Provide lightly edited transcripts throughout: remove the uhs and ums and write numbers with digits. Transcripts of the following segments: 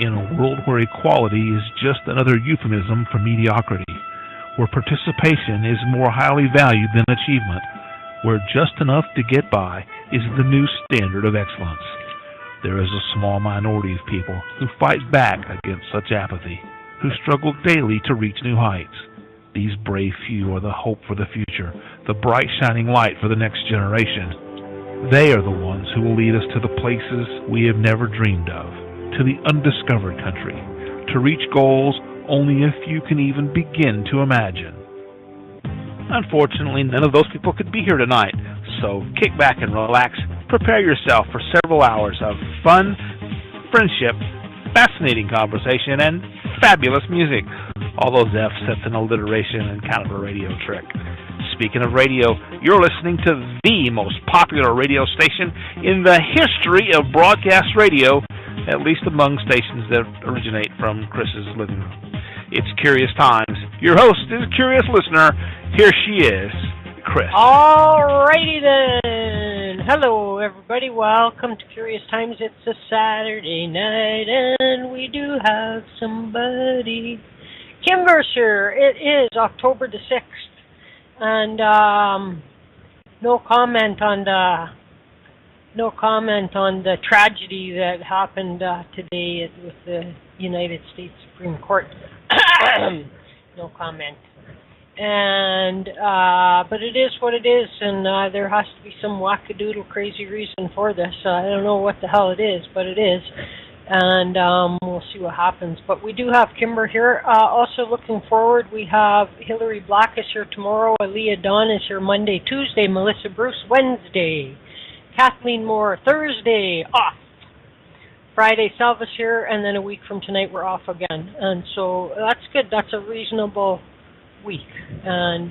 in a world where equality is just another euphemism for mediocrity, where participation is more highly valued than achievement, where just enough to get by is the new standard of excellence. There is a small minority of people who fight back against such apathy, who struggle daily to reach new heights. These brave few are the hope for the future, the bright shining light for the next generation. They are the ones who will lead us to the places we have never dreamed of, to the undiscovered country, to reach goals only a few can even begin to imagine. Unfortunately, none of those people could be here tonight, so kick back and relax. Prepare yourself for several hours of fun, friendship, fascinating conversation, and fabulous music. All those F's, that's an alliteration and kind of a radio trick. Speaking of radio, you're listening to the most popular radio station in the history of broadcast radio, at least among stations that originate from Chris's living room. It's Curious Times. Your host is a curious listener. Here she is, Chris. Alrighty then. Hello, everybody. Welcome to Curious Times. It's a Saturday night, and we do have somebody. Kimber's here. It is October the 6th, and no comment on the tragedy that happened today with the United States Supreme Court. No comment. And but it is what it is, and there has to be some wackadoodle crazy reason for this. I don't know what the hell it is, but it is, and we'll see what happens. But we do have Kimber here. Also looking forward, we have Hillary Black is here tomorrow, Aaliyah Dawn is here Monday, Tuesday, Melissa Bruce Wednesday, Kathleen Moore Thursday, off. Friday, Salva's here, and then a week from tonight we're off again. And so that's good. That's a reasonable week. And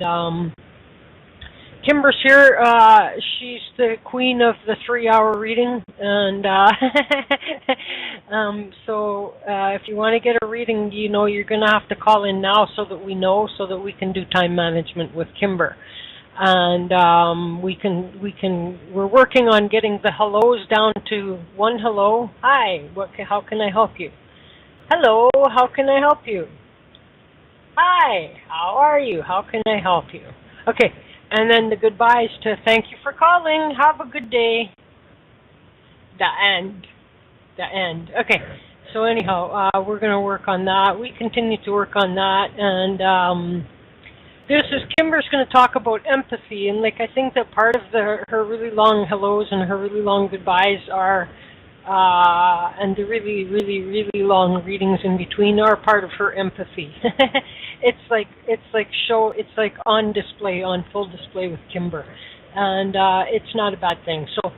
Kimber's here. She's the queen of the 3-hour reading. And so if you want to get a reading, you know, you're going to have to call in now so that we know, so that we can do time management with Kimber. And we're working on getting the hellos down to one hello. Hi, how can I help you? Hello, how can I help you? Hi, how are you? How can I help you? Okay, and then the goodbyes to thank you for calling. Have a good day. The end. Okay, so anyhow, we're going to work on that. We continue to work on that, and this is Kimber's going to talk about empathy, and I think that part of her really long hellos and her really long goodbyes are, and the really, really, really long readings in between are part of her empathy. It's like on display, on full display with Kimber, and it's not a bad thing. So,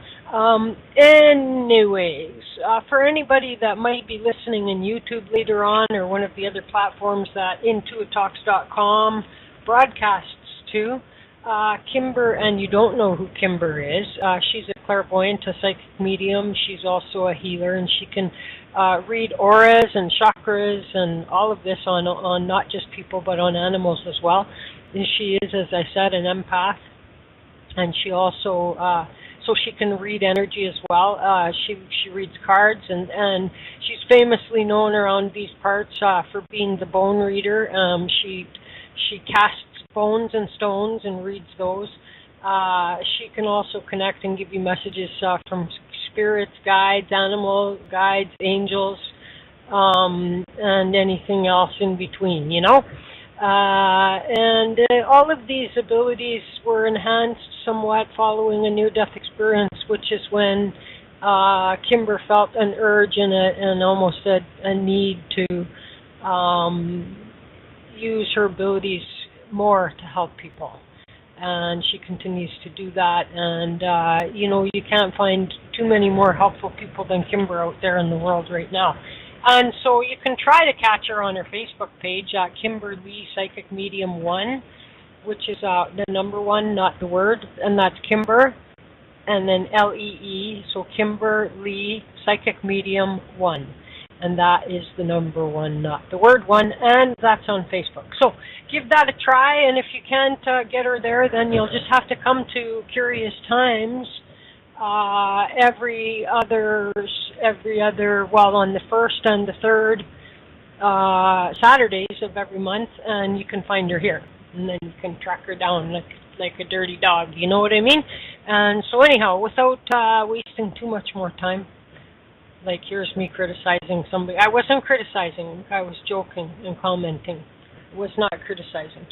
anyways, for anybody that might be listening in YouTube later on, or one of the other platforms that IntuiTalks.com broadcasts to, Kimber, and you don't know who Kimber is, she's a clairvoyant, a psychic medium. She's also a healer, and she can read auras and chakras and all of this on not just people but on animals as well. And she is, as I said, an empath, and she also so she can read energy as well. She reads cards, and she's famously known around these parts for being the bone reader. She casts bones and stones and reads those. She can also connect and give you messages from spirits, guides, animal guides, angels, and anything else in between, you know. And all of these abilities were enhanced somewhat following a near-death experience, which is when Kimber felt an urge and almost a need to use her abilities more to help people, and she continues to do that. And you know, you can't find too many more helpful people than Kimber out there in the world right now. And so you can try to catch her on her Facebook page, Kimber Lee Psychic Medium 1, which is the number 1, not the word, and that's Kimber, and then Lee, so Kimber Lee Psychic Medium 1. And that is the number 1, not the word 1, and that's on Facebook. So give that a try, and if you can't get her there, then you'll just have to come to Curious Times well, on the first and the third Saturdays of every month, and you can find her here, and then you can track her down like a dirty dog. You know what I mean? And so anyhow, without wasting too much more time, like here's me criticizing somebody. I wasn't criticizing. I was joking and commenting. I was not criticizing.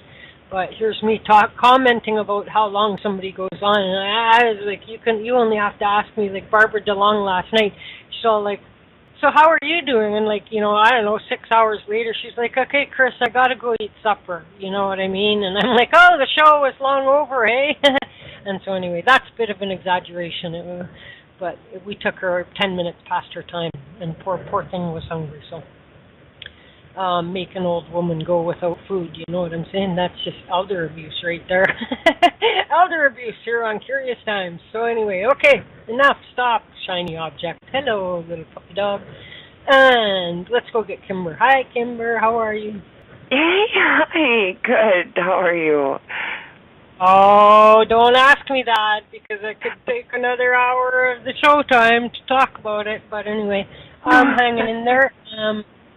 But here's me commenting about how long somebody goes on, and I was like, you only have to ask me. Like Barbara DeLong last night, she's all like, so how are you doing? And like, I don't know, 6 hours later, she's like, okay, Chris, I gotta go eat supper. You know what I mean? And I'm like, oh, the show is long over, hey? And so anyway, that's a bit of an exaggeration. But we took her 10 minutes past her time, and poor thing was hungry, so. Make an old woman go without food, you know what I'm saying? That's just elder abuse right there. Elder abuse here on Curious Times. So anyway, okay, enough, stop, shiny object. Hello, little puppy dog. And let's go get Kimber. Hi, Kimber, how are you? Hey, hi, good, how are you? Oh, don't ask me that, because I could take another hour of the show time to talk about it. But anyway, I'm hanging in there.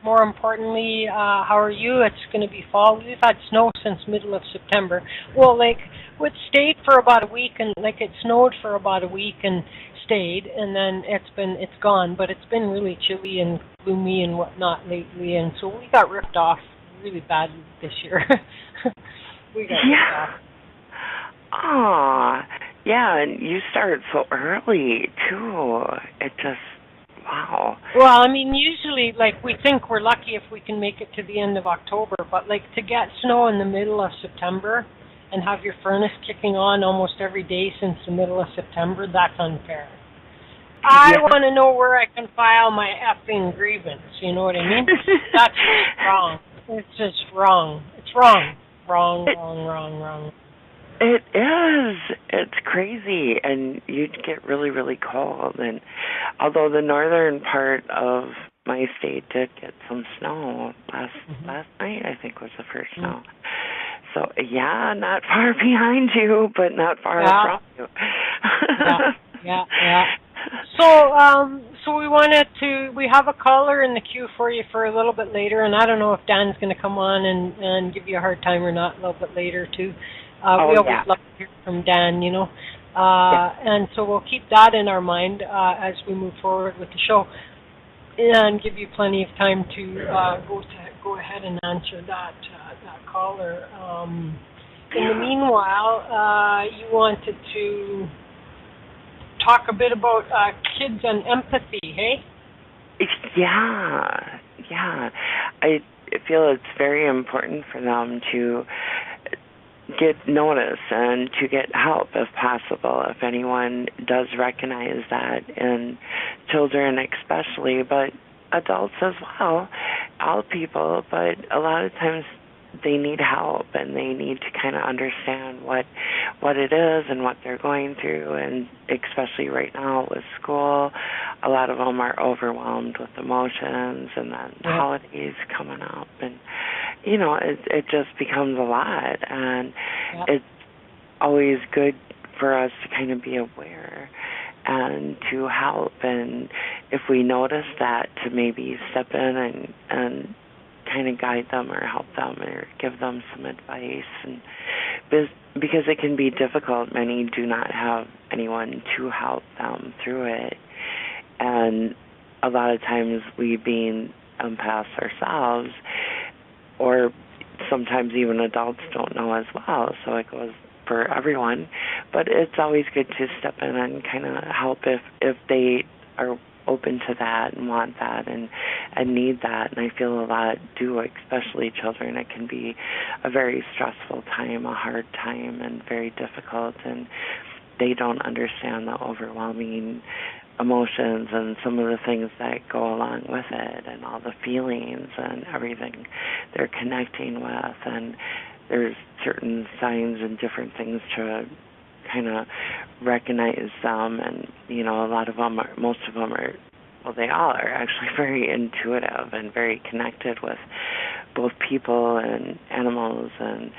More importantly, how are you? It's going to be fall. We've had snow since middle of September. Well, like, it stayed for about a week, and like it snowed for about a week and stayed, and then it's gone. But it's been really chilly and gloomy and whatnot lately, and so we got ripped off really badly this year. We got ripped off. Aw, yeah, and you started so early, too. It just, wow. Well, I mean, usually, like, we think we're lucky if we can make it to the end of October, but, like, to get snow in the middle of September and have your furnace kicking on almost every day since the middle of September, that's unfair. I want to know where I can file my effing grievance, you know what I mean? That's just wrong. It's just wrong. It's wrong. Wrong. It is. It's crazy, and you'd get really, really cold. And although the northern part of my state did get some snow last night, I think was the first snow. So yeah, not far behind you, but not far from you. Yeah. So we have a caller in the queue for you for a little bit later, and I don't know if Dan's going to come on and give you a hard time or not a little bit later too. We always love to hear from Dan, you know. And so we'll keep that in our mind as we move forward with the show, and give you plenty of time to go ahead and answer that caller. In the meanwhile, you wanted to talk a bit about kids and empathy, hey? Yeah. I feel it's very important for them to get notice and to get help if possible, if anyone does recognize that in children especially, but adults as well, all people, but a lot of times they need help and they need to kind of understand what it is and what they're going through, and especially right now with school, a lot of them are overwhelmed with emotions, and then the holidays coming up, and you know, it just becomes a lot, and it's always good for us to kind of be aware and to help, and if we notice that, to maybe step in and kind of guide them or help them or give them some advice, and because it can be difficult. Many do not have anyone to help them through it, and a lot of times we being empaths ourselves, or sometimes even adults don't know as well, so it goes for everyone, but it's always good to step in and kind of help if they are open to that and want that and need that, and I feel a lot do, especially children. It can be a very stressful time, a hard time, and very difficult, and they don't understand the overwhelming emotions and some of the things that go along with it, and all the feelings and everything they're connecting with, and there's certain signs and different things to kind of recognize them, and you know, most of them are, well, they all are actually very intuitive and very connected with both people and animals, and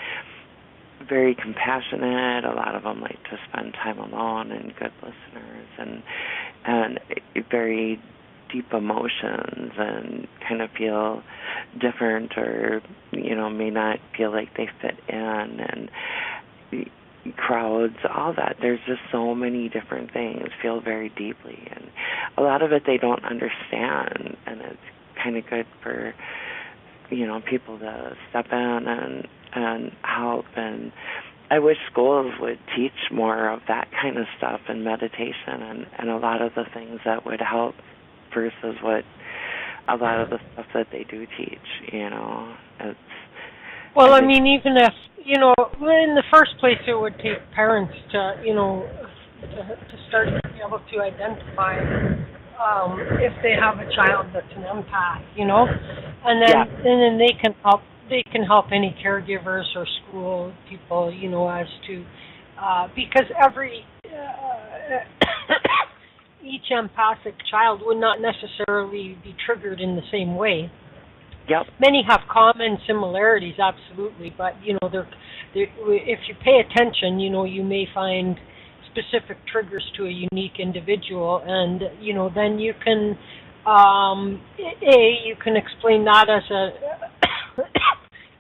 very compassionate. A lot of them like to spend time alone and good listeners, and very deep emotions and kind of feel different, or may not feel like they fit in, and crowds, all that. There's just so many different things. Feel very deeply, and a lot of it they don't understand, and it's kind of good for people to step in and help. And I wish schools would teach more of that kind of stuff, and meditation, and a lot of the things that would help versus what a lot of the stuff that they do teach. It's, well, I mean, even if in the first place, it would take parents to to start to be able to identify if they have a child that's an empath, and then they can help. They can help any caregivers or school people, as to because each empathic child would not necessarily be triggered in the same way. Yep. Many have common similarities, absolutely, but if you pay attention, you may find specific triggers to a unique individual, and then you can you can explain that as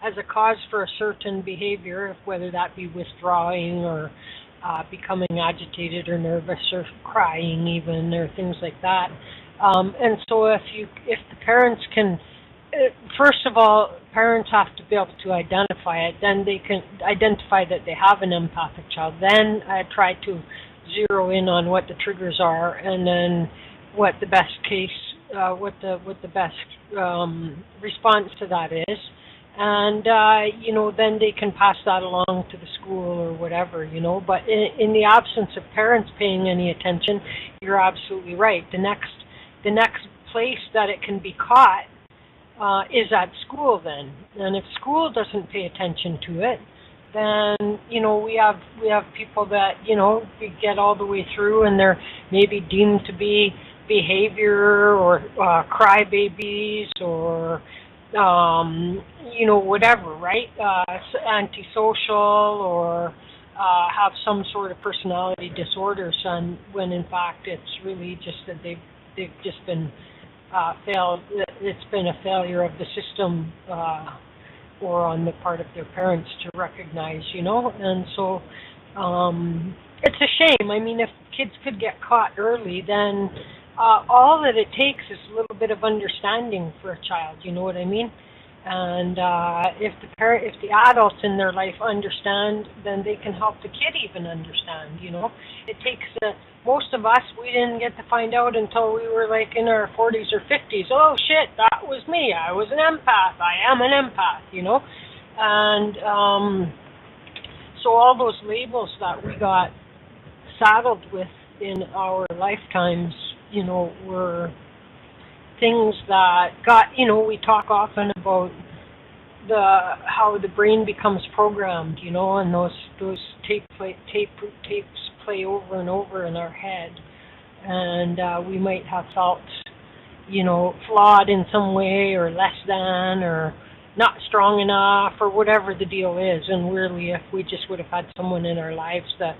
as a cause for a certain behavior, whether that be withdrawing or becoming agitated or nervous or crying even, or things like that. And so if the parents can, first of all, parents have to be able to identify it. Then they can identify that they have an empathic child. Then I try to zero in on what the triggers are, and then what the best case, what the best response to that is. And, then they can pass that along to the school or whatever, But in the absence of parents paying any attention, you're absolutely right. The next place that it can be caught is at school then. And if school doesn't pay attention to it, then, we have people that, we get all the way through, and they're maybe deemed to be behavior or crybabies or whatever, right? Antisocial, or have some sort of personality disorders, and when in fact it's really just that they've just been failed. It's been a failure of the system, or on the part of their parents to recognize, and so it's a shame. I mean, if kids could get caught early, then all that it takes is a little bit of understanding for a child. You know what I mean? And if the adults in their life understand, then they can help the kid even understand. It takes most of us. We didn't get to find out until we were like in our 40s or 50s. Oh shit, that was me. I was an empath. I am an empath. And so all those labels that we got saddled with in our lifetimes, were things that got, we talk often about how the brain becomes programmed, and those tapes play over and over in our head, and we might have felt, flawed in some way, or less than, or not strong enough, or whatever the deal is. And really, if we just would have had someone in our lives that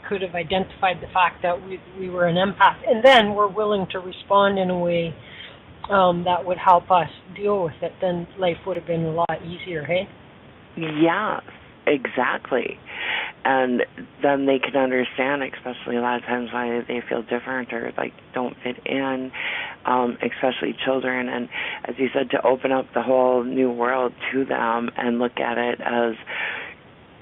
could have identified the fact that we were an empath, and then were willing to respond in a way that would help us deal with it, then life would have been a lot easier, hey? Yeah, exactly. And then they can understand, especially a lot of times, why they feel different or like don't fit in, especially children. And as you said, to open up the whole new world to them and look at it as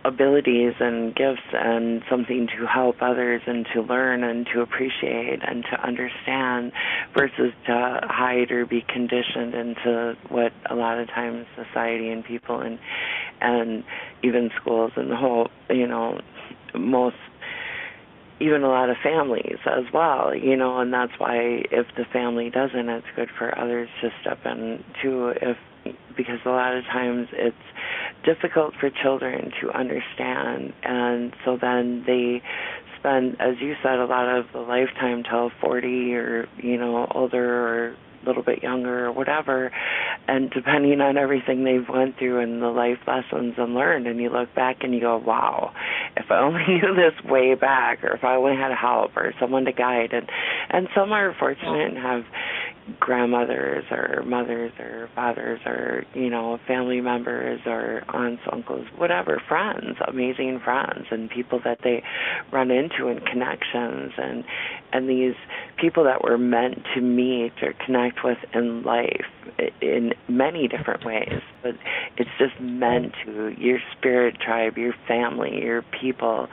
abilities and gifts and something to help others and to learn and to appreciate and to understand, versus to hide or be conditioned into what a lot of times society and people and even schools and the whole, even a lot of families as well, and that's why if the family doesn't, it's good for others to step in too, because a lot of times it's difficult for children to understand, and so then they spend, as you said, a lot of the lifetime till 40 or older, or little bit younger or whatever, and depending on everything they've went through and the life lessons and learned, and you look back and you go, wow, if I only knew this way back, or if I only had help or someone to guide. And some are fortunate and have grandmothers or mothers or fathers or, family members or aunts, uncles, whatever, friends, amazing friends, and people that they run into in connections, and these people that were meant to meet or connect with in life in many different ways. But it's just meant to, your spirit tribe, your family, your people.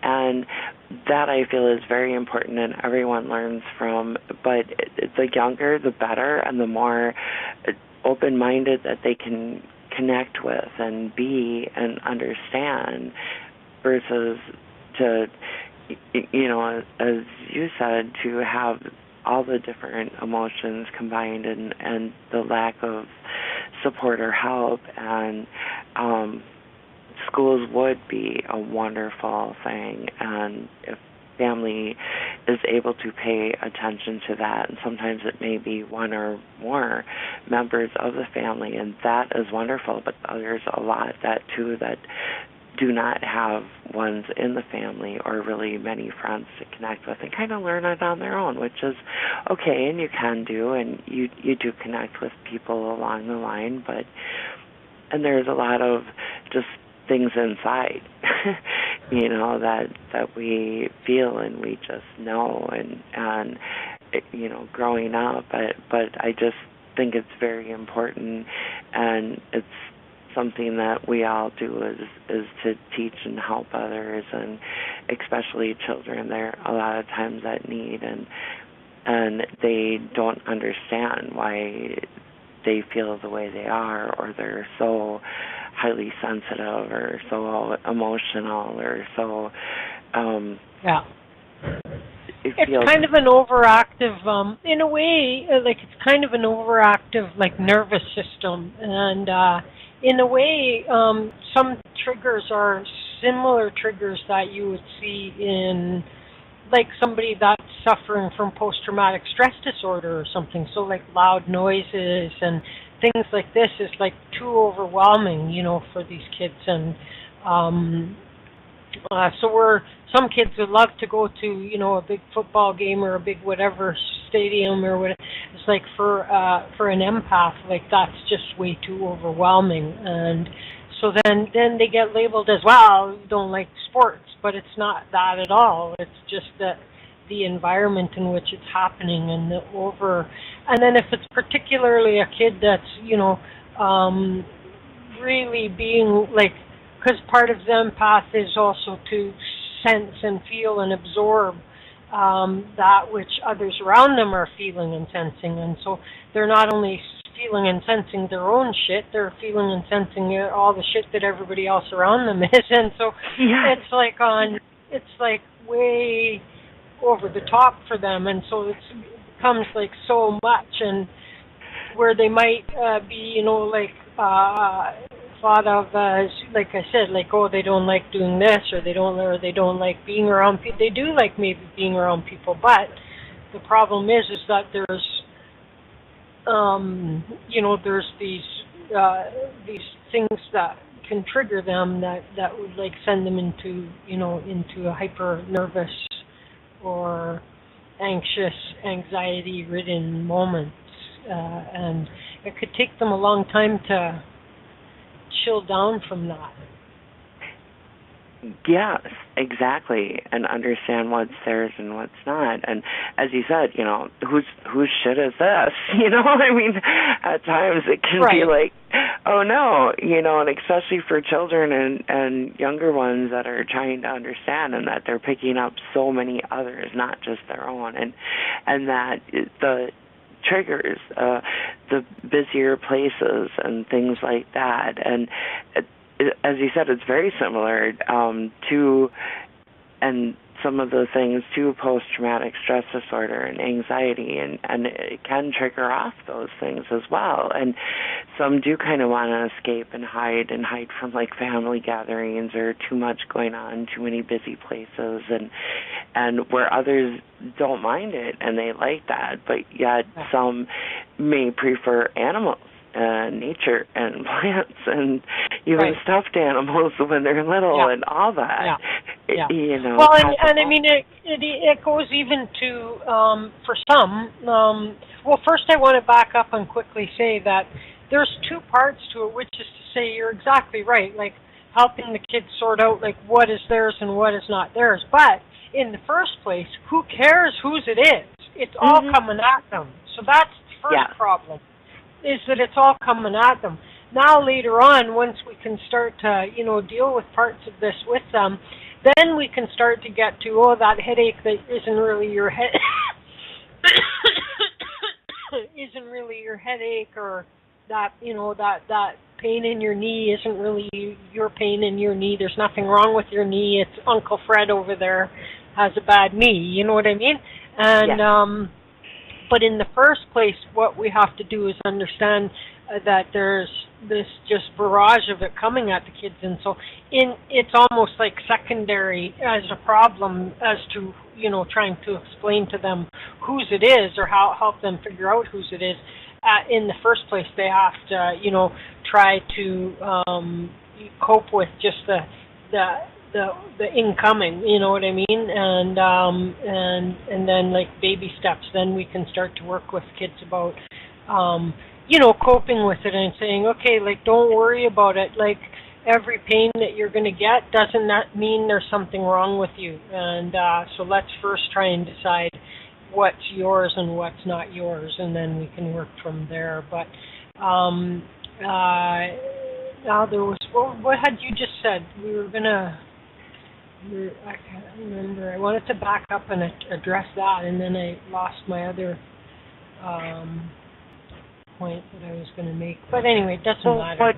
And that, I feel, is very important, and everyone learns from. But the younger, the better, and the more open-minded that they can connect with and be and understand, versus to, as you said, to have all the different emotions combined and the lack of support or help. And schools would be a wonderful thing, and if family is able to pay attention to that, and sometimes it may be one or more members of the family, and that is wonderful. But there's a lot that do not have ones in the family or really many friends to connect with, and kind of learn it on their own, which is okay, and you can do, and you do connect with people along the line. And there's a lot of just things inside, that we feel and we just know, and growing up. But I just think it's very important, and it's something that we all do is to teach and help others, and especially children. There are a lot of times that need, and they don't understand why they feel the way they are, or they're so highly sensitive or so emotional or so it's kind of an overactive in a way, like it's kind of an overactive like nervous system, and in a way some triggers are similar triggers that you would see in like somebody that's suffering from post-traumatic stress disorder or something. So like loud noises and things like this is like too overwhelming, for these kids. And so some kids would love to go to, a big football game or a big whatever stadium or whatever. It's like for an empath, like that's just way too overwhelming. And so then they get labeled as, well, you don't like sports, but it's not that at all. It's just that the environment in which it's happening and and then if it's particularly a kid that's, really being like, because part of the empath is also to sense and feel and absorb that which others around them are feeling and sensing. And so they're not only feeling and sensing their own shit, they're feeling and sensing all the shit that everybody else around them is. And so it's like way over the top for them, and so it becomes like so much, and where they might be, thought of as, like I said, like, oh, they don't like doing this, or they don't like being around people. They do like maybe being around people, but the problem is that there's there's these things that can trigger them that would like send them into a hyper nervous or anxious, anxiety-ridden moments, and it could take them a long time to chill down from that. Yes, exactly, and understand what's theirs and what's not. And as you said, whose shit is this? I mean, at times it can be like, oh no, and especially for children and younger ones that are trying to understand, and that they're picking up so many others, not just their own, and that the triggers, the busier places and things like that. And as you said, it's very similar to, and some of the things too, post-traumatic stress disorder and anxiety, and it can trigger off those things as well. And some do kind of want to escape and hide from like family gatherings or too much going on, too many busy places, and where others don't mind it and they like that, but yet some may prefer animals, nature, and plants, and even stuffed animals when they're little, and all that. You know. Well, and I mean, it goes even to for some. Well, first I want to back up and quickly say that there's two parts to it, which is to say you're exactly right, like helping the kids sort out like what is theirs and what is not theirs. But in the first place, who cares whose it is? It's all coming at them. So that's the first problem, is that it's all coming at them. Now later on, once we can start to, deal with parts of this with them, then we can start to get to, that headache that isn't really your head, isn't really your headache, or that, that pain in your knee isn't really your pain in your knee. There's nothing wrong with your knee. It's Uncle Fred over there has a bad knee. You know what I mean? And but in the first place, what we have to do is understand that there's this just barrage of it coming at the kids, and so it's almost like secondary as a problem as to trying to explain to them whose it is or how help them figure out whose it is. In the first place, they have to try to cope with just the incoming, you know what I mean, and then like baby steps. Then we can start to work with kids about coping with it and saying, okay, like don't worry about it. Like every pain that you're going to get doesn't that mean there's something wrong with you. And so let's first try and decide what's yours and what's not yours, and then we can work from there. But now there was what had you just said? I can't remember. I wanted to back up and address that, and then I lost my other point that I was going to make. But anyway, it doesn't matter.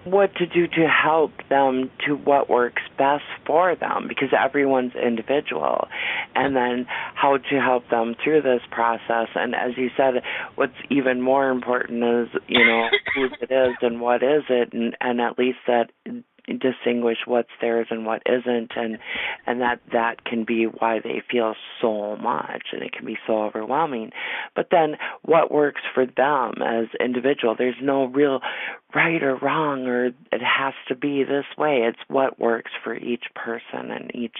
What to do to help them to what works best for them, because everyone's individual, and then how to help them through this process. And as you said, what's even more important is, who it is and what is it, and at least that distinguish what's theirs and what isn't, and that can be why they feel so much, and it can be so overwhelming. But then what works for them as individual, there's no real right or wrong, or it has to be this way. It's what works for each person and each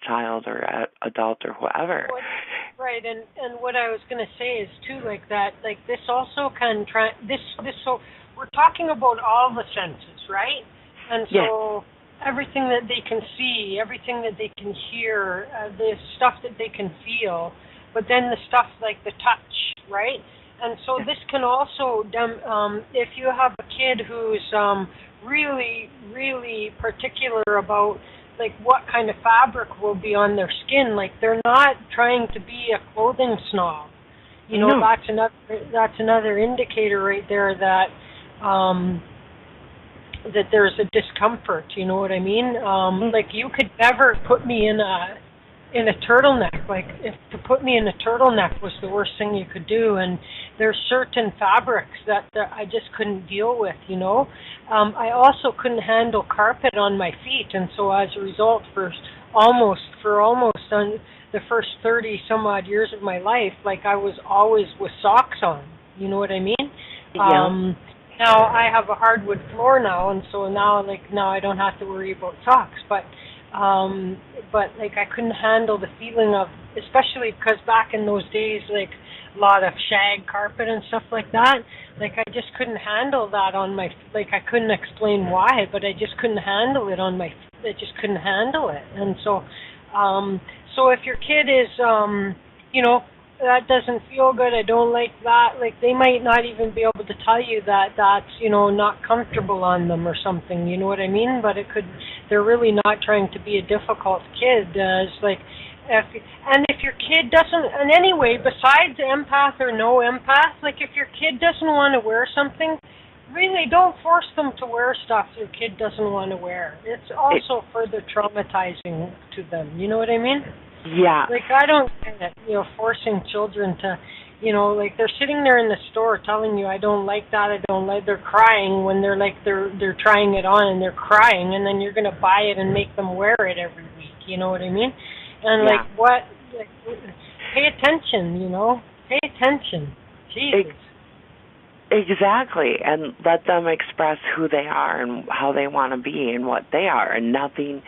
child or adult or whoever. Right, and what I was going to say is too, like that, like this also can try this. So we're talking about all the senses, right? And so everything that they can see, everything that they can hear, the stuff that they can feel, but then the stuff like the touch, right? And so this can also, if you have a kid who's really, really particular about like what kind of fabric will be on their skin, like they're not trying to be a clothing snob. That's another indicator right there that that there's a discomfort, you know what I mean? Like you could never put me in a turtleneck. Like if to put me in a turtleneck was the worst thing you could do, and there's certain fabrics that I just couldn't deal with, I also couldn't handle carpet on my feet, and so as a result, for almost on the first 30 some odd years of my life, like I was always with socks on, you know what I mean? Yeah. Now I have a hardwood floor now, and so now I don't have to worry about socks. But like I couldn't handle the feeling of, especially because back in those days, like a lot of shag carpet and stuff like that. Like I just couldn't handle that on my. Like I couldn't explain why, but I just couldn't handle it on my. I just couldn't handle it, and so so if your kid is that doesn't feel good, I don't like that, like they might not even be able to tell you that that's, not comfortable on them or something, you know what I mean? But they're really not trying to be a difficult kid. It's like, if your kid doesn't, and anyway, besides empath or no empath, like if your kid doesn't want to wear something, really don't force them to wear stuff your kid doesn't want to wear. It's also further traumatizing to them. You know what I mean? Yeah. Like, I don't get it, forcing children to, like they're sitting there in the store telling you, I don't like that, they're crying when they're like, they're trying it on and they're crying, and then you're going to buy it and make them wear it every week. You know what I mean? And yeah. like, what, like, pay attention, pay attention. Jesus. Exactly, and let them express who they are and how they want to be and what they are, and nothing,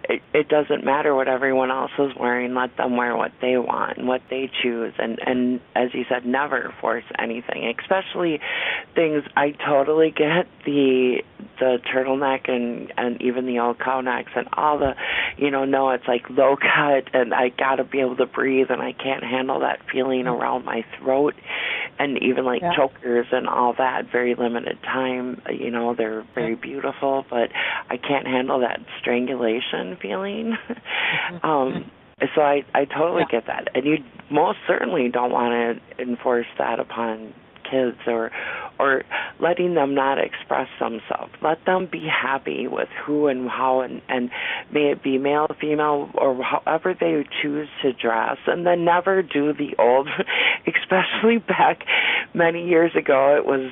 it doesn't matter what everyone else is wearing. Let them wear what they want and what they choose, and as you said, never force anything, especially things. I totally get the turtleneck and even the old cow necks and all the, no, it's like low cut and I got to be able to breathe and I can't handle that feeling around my throat, and even like chokers and all that, very limited time, they're very beautiful, but I can't handle that strangulation feeling. So I totally get that. And you most certainly don't want to enforce that upon kids or letting them not express themselves. Let them be happy with who and how and may it be male, female, or however they choose to dress, and then never do the old, especially back many years ago, it was,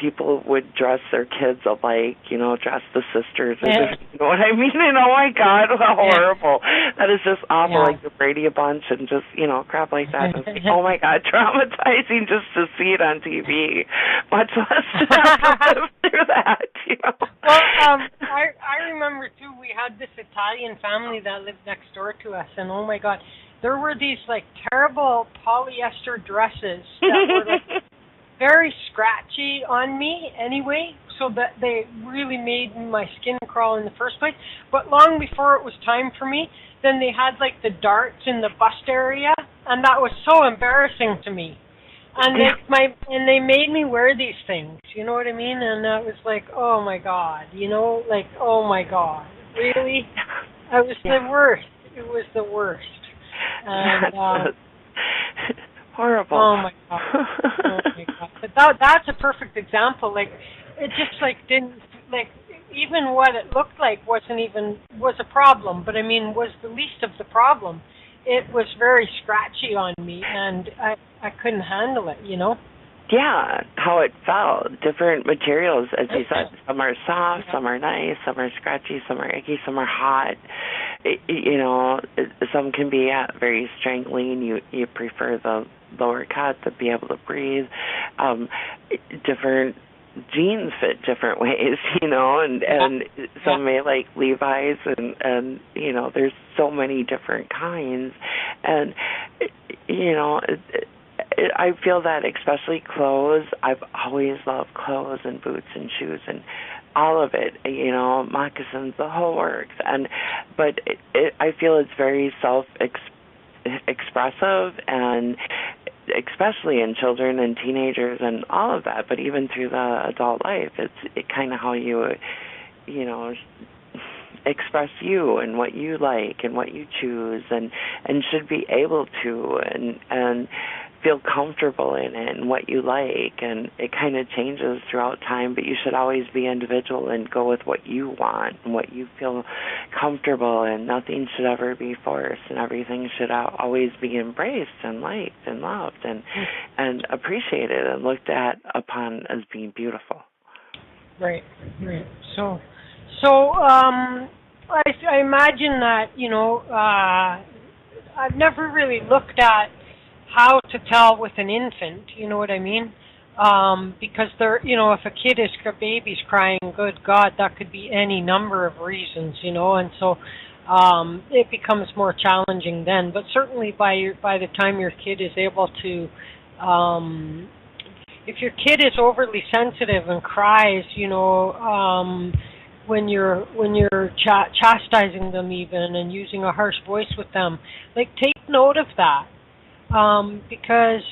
people would dress their kids alike, dress the sisters, you know what I mean? And oh my God, how horrible. That is just awful, like the Brady Bunch and just, crap like that. Just, oh my God, traumatizing just to see it on TV, much less to have to live through that, Well, I remember too, we had this Italian family that lived next door to us, and oh my God, there were these like terrible polyester dresses that were like very scratchy on me anyway, so that they really made my skin crawl in the first place. But long before it was time for me, then they had like the darts in the bust area, and that was so embarrassing to me. And they made me wear these things, you know what I mean? And I was like, oh my God, oh my God, really? It was the worst. It was the worst. And horrible. Oh my God. Oh my God. But that's a perfect example. Like, it just like didn't like even what it looked like was a problem. But I mean, was the least of the problem. It was very scratchy on me, and I couldn't handle it, Yeah, how it felt. Different materials, as you said. Some are soft, some are nice, some are scratchy, some are icky, some are hot. Some can be very strangling. You prefer the lower cut to be able to breathe. Different jeans fit different ways, and some may like Levi's and there's so many different kinds, and I feel that especially clothes, I've always loved clothes and boots and shoes and all of it, moccasins, the whole works, but I feel it's very self-expressive, and especially in children and teenagers and all of that, but even through the adult life, it's kind of how you express you and what you like and what you choose and should be able to and feel comfortable in it and what you like, and it kind of changes throughout time, but you should always be individual and go with what you want and what you feel comfortable, and nothing should ever be forced, and everything should always be embraced and liked and loved and appreciated and looked at upon as being beautiful. Right. So I imagine that, I've never really looked at how to tell with an infant, you know what I mean? Because if a kid a baby's crying, good God, that could be any number of reasons, and so it becomes more challenging then. But certainly by the time your kid is able to, if your kid is overly sensitive and cries, when you're chastising them even and using a harsh voice with them, like take note of that. Because,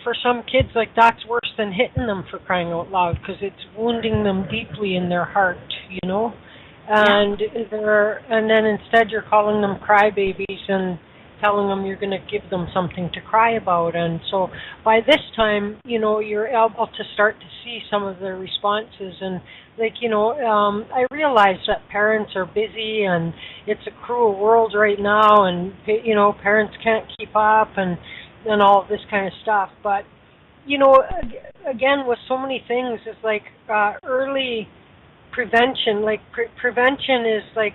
for some kids, like, that's worse than hitting them, for crying out loud, because it's wounding them deeply in their heart, and then instead you're calling them crybabies and telling them you're going to give them something to cry about. And so by this time, you're able to start to see some of their responses. And I realize that parents are busy and it's a cruel world right now, and parents can't keep up and all of this kind of stuff. But again, with so many things, it's like early prevention. Like prevention is like,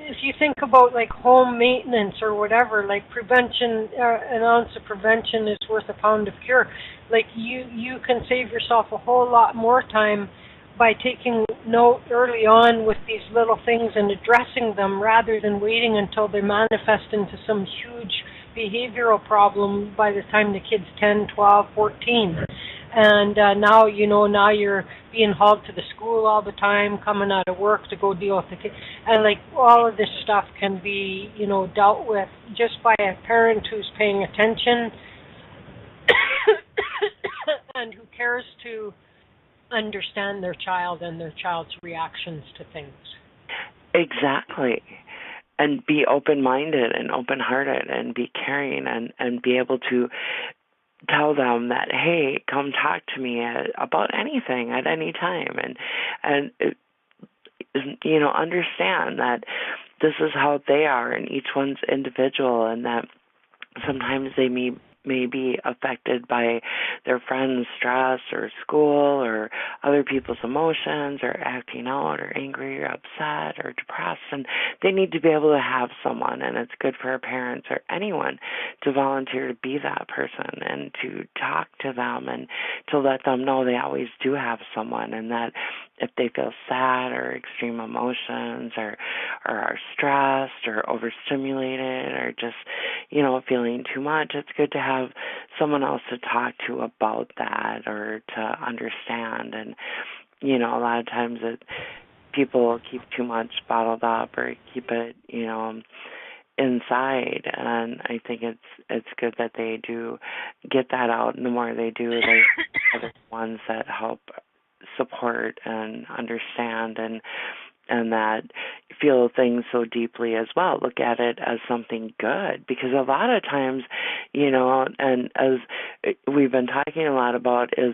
if you think about like home maintenance or whatever, like prevention, an ounce of prevention is worth a pound of cure. Like you can save yourself a whole lot more time by taking note early on with these little things and addressing them, rather than waiting until they manifest into some huge behavioral problem by the time the kid's 10, 12, 14. And now you're being hauled to the school all the time, coming out of work to go deal with the kid. And like all of this stuff can be, dealt with just by a parent who's paying attention and who cares to understand their child and their child's reactions to things. Exactly. And be open-minded and open-hearted and be caring and be able to tell them that, hey, come talk to me about anything at any time, and understand that this is how they are and each one's individual, and that sometimes they may be affected by their friends' stress or school or other people's emotions or acting out or angry or upset or depressed, and they need to be able to have someone, and it's good for our parents or anyone to volunteer to be that person and to talk to them and to let them know they always do have someone, and that if they feel sad or extreme emotions or are stressed or overstimulated or just, feeling too much, it's good to have someone else to talk to about that or to understand. And, a lot of times people keep too much bottled up or keep it, inside, and I think it's good that they do get that out, and the more they do, they are the ones that help support and understand and that feel things so deeply as well. Look at it as something good, because a lot of times, and as we've been talking a lot about, is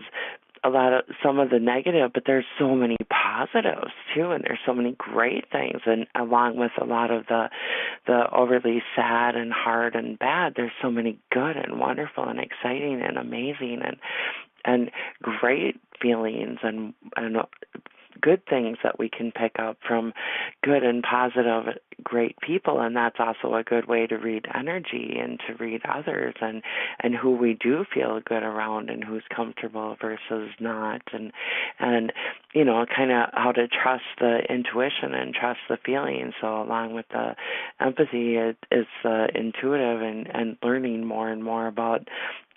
some of the negative, but there's so many positives too, and there's so many great things, and along with a lot of the overly sad and hard and bad, there's so many good and wonderful and exciting and amazing and great feelings and good things that we can pick up from good and positive, great people. And that's also a good way to read energy and to read others and who we do feel good around and who's comfortable versus not. And kind of how to trust the intuition and trust the feeling. So along with the empathy, it's intuitive and learning more and more about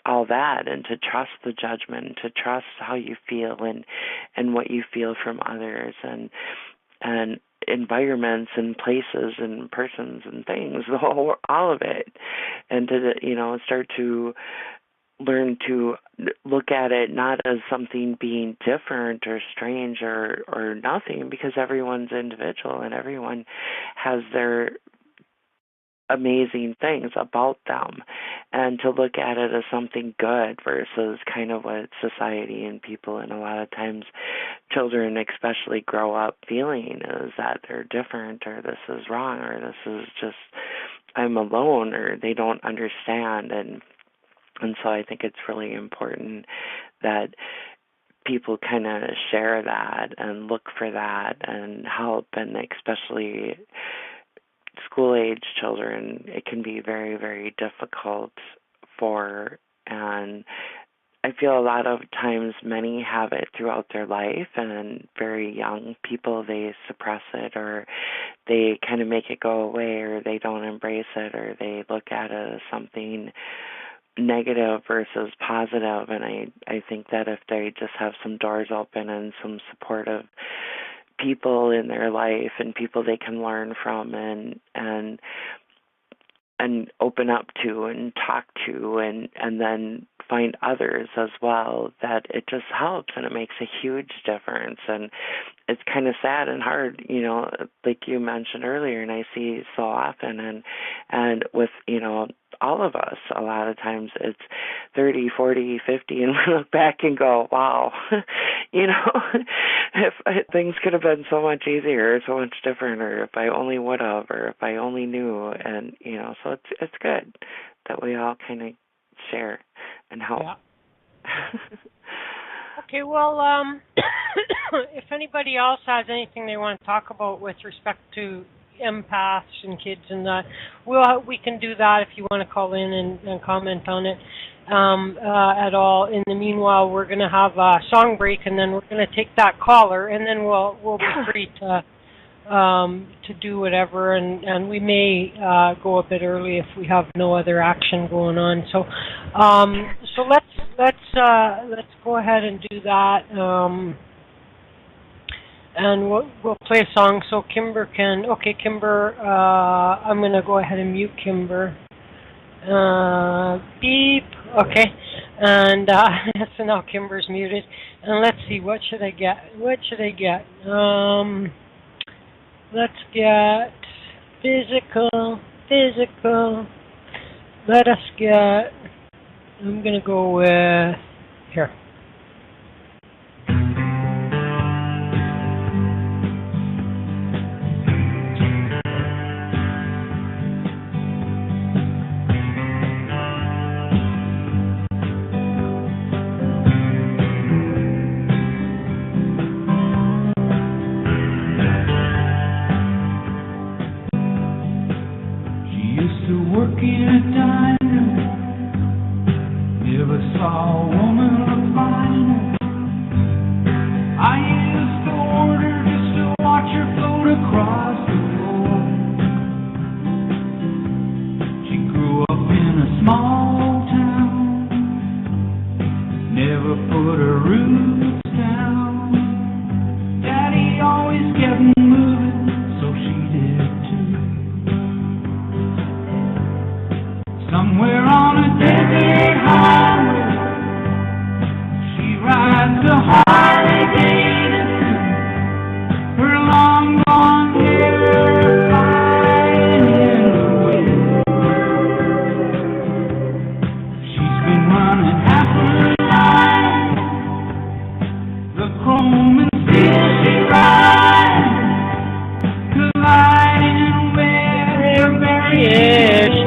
all that, and to trust the judgment, to trust how you feel and what you feel from others and environments and places and persons and things, all of it, and to start to learn to look at it not as something being different or strange or nothing, because everyone's individual and everyone has their amazing things about them, and to look at it as something good versus kind of what society and people, and a lot of times children especially, grow up feeling is that they're different, or this is wrong, or this is just, I'm alone, or they don't understand. And so I think it's really important that people kind of share that and look for that and help, and especially school-age children, it can be very, very difficult for, and I feel a lot of times many have it throughout their life, and very young people, they suppress it, or they kind of make it go away, or they don't embrace it, or they look at it as something negative versus positive. And I think that if they just have some doors open and some supportive people in their life and people they can learn from and and open up to and talk to, and then find others as well, that it just helps and it makes a huge difference. And it's kind of sad and hard, like you mentioned earlier, and I see so often, and with, all of us, a lot of times it's 30, 40, 50, and we look back and go, wow, if things could have been so much easier, or so much different, or if I only would have, or if I only knew, and, so it's good that we all kind of share and help. Yeah. Okay, well, if anybody else has anything they want to talk about with respect to empaths and kids and that, we can do that if you want to call in and comment on it at all. In the meanwhile, we're going to have a song break, and then we're going to take that caller, and then we'll be free to do whatever, and we may go a bit early if we have no other action going on. So let's go ahead and do that. And we'll play a song so Kimber can. Okay, Kimber, I'm going to go ahead and mute Kimber. Beep. Okay, and so now Kimber's muted. And let's see, what should I get? Let's get physical. Let us get, I'm going to go with, here. Work in a diner, never saw a woman look finer. I used to order just to watch her float across the floor. She grew up in a small town, never put her roots down. Daddy always kept moving, so she did too. Somewhere on a desert highway, she rides the Harley Davidson, her long blonde hair flying in the wind. She's been running half her life, the chrome and steel she rides, colliding with her variation.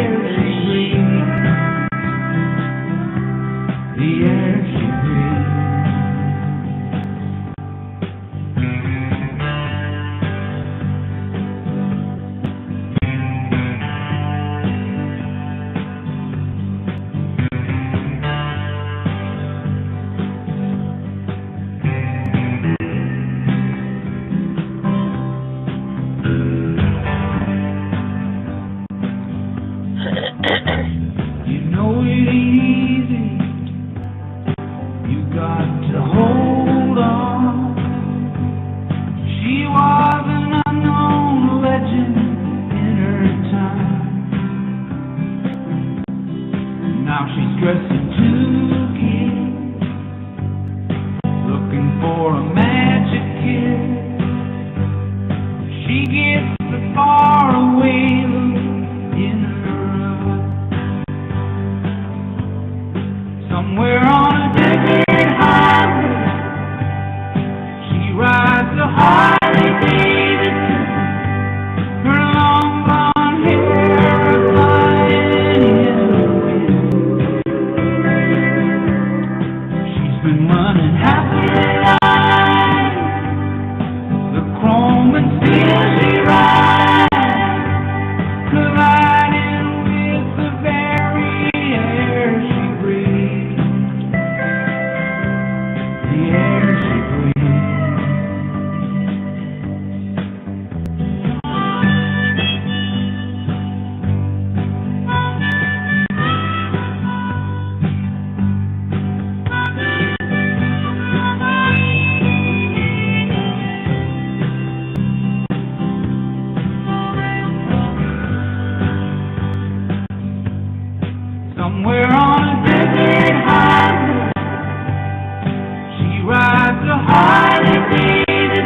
wiped the heart it needed.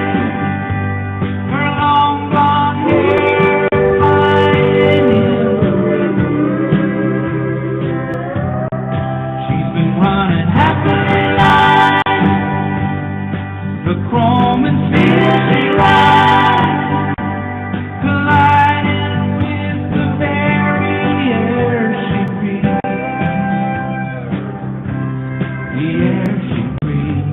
Her long blonde hair flying in the wind. She's been running happily like the chrome and steel she rides, colliding with the very air she breathes. The air she breathes.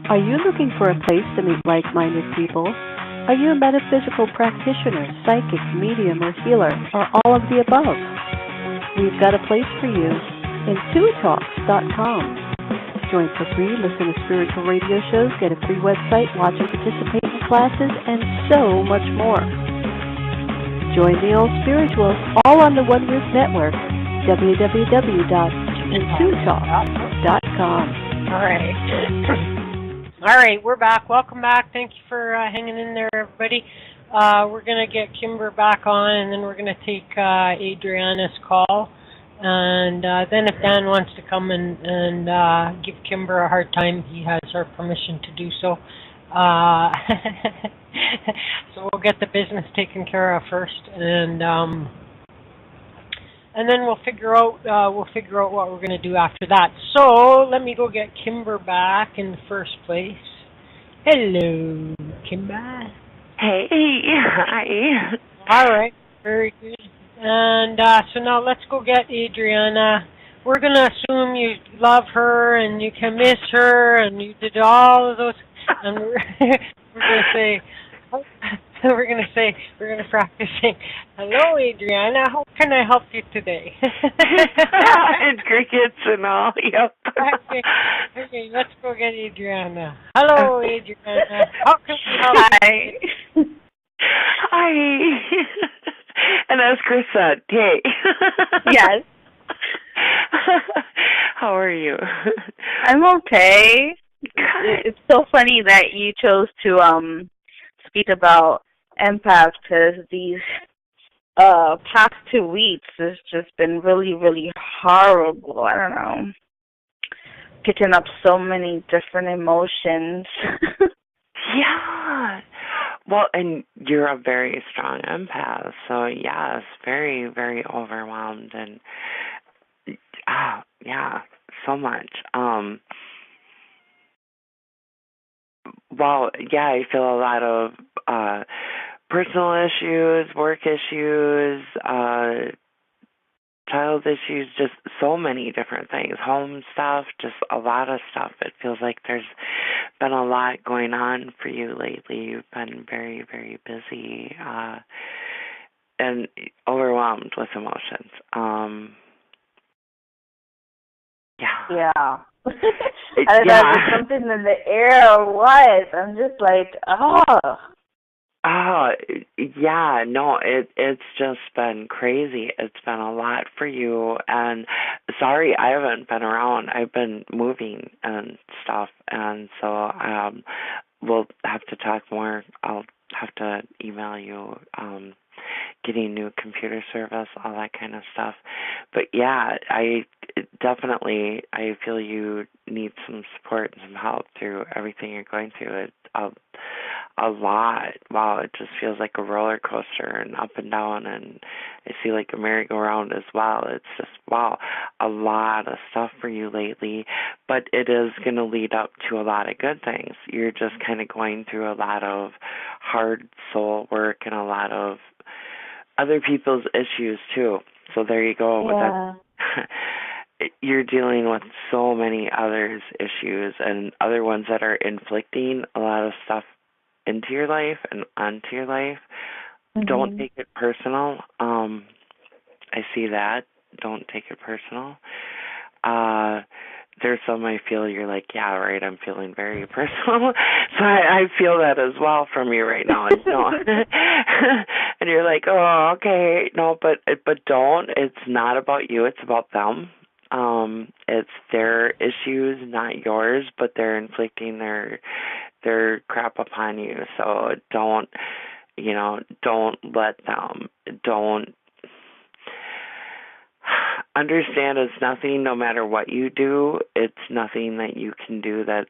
Are you looking for a place to meet like-minded people? Are you a metaphysical practitioner, psychic, medium, or healer, or all of the above? We've got a place for you. IntuiTalks.com. Join for free, listen to spiritual radio shows, get a free website, watch and participate in classes, and so much more. Join the old spirituals all on the One Roof Network, www.intuitalks.com. All right. All right, we're back. Welcome back. Thank you for hanging in there, everybody. We're going to get Kimber back on, and then we're going to take Adriana's call. And then if Dan wants to come and give Kimber a hard time, he has our permission to do so. So we'll get the business taken care of first, and then we'll figure out what we're going to do after that. So let me go get Kimber back in the first place. Hello, Kimber. Hey, hi. All right, very good. And so now let's go get Adriana. We're going to assume you love her and you can miss her and you did all of those. And we're going to practice saying, hello, Adriana, how can I help you today? And crickets and all, yep. Okay, let's go get Adriana. Hello, Adriana. How can we help you? Hi. And as Chris said, hey. Yes. How are you? I'm okay. It's so funny that you chose to speak about empaths, because these past 2 weeks has just been really, really horrible. I don't know. Picking up so many different emotions. Yeah. Well, and you're a very strong empath, so yes, very, very overwhelmed, and yeah, so much. Well, yeah, I feel a lot of personal issues, work issues, child issues, just so many different things, home stuff, just a lot of stuff. It feels like there's been a lot going on for you lately. You've been very, very busy and overwhelmed with emotions. Yeah. I don't know if there's something in the air or what. I'm just like, oh. Oh, yeah, no, it's just been crazy. It's been a lot for you, and sorry I haven't been around. I've been moving and stuff, and so we'll have to talk more. I'll have to email you getting new computer service, all that kind of stuff. But yeah, I feel you need some support and some help through everything you're going through. A lot. Wow, it just feels like a roller coaster and up and down, and I see like a merry-go-round as well. It's just, wow, a lot of stuff for you lately, but it is going to lead up to a lot of good things. You're just kind of going through a lot of hard soul work and a lot of other people's issues too. So there you go. Yeah. You're dealing with so many others' issues and other ones that are inflicting a lot of stuff into your life and onto your life. Mm-hmm. Don't take it personal. I see that. Don't take it personal. there's some I feel you're like, yeah, right, I'm feeling very personal. So I feel that as well from you right now. And no, and you're like, oh, okay, no, but don't. It's not about you. It's about them. It's their issues, not yours, but they're inflicting their crap upon you. So don't let them. Don't understand it's nothing, no matter what you do, it's nothing that you can do that's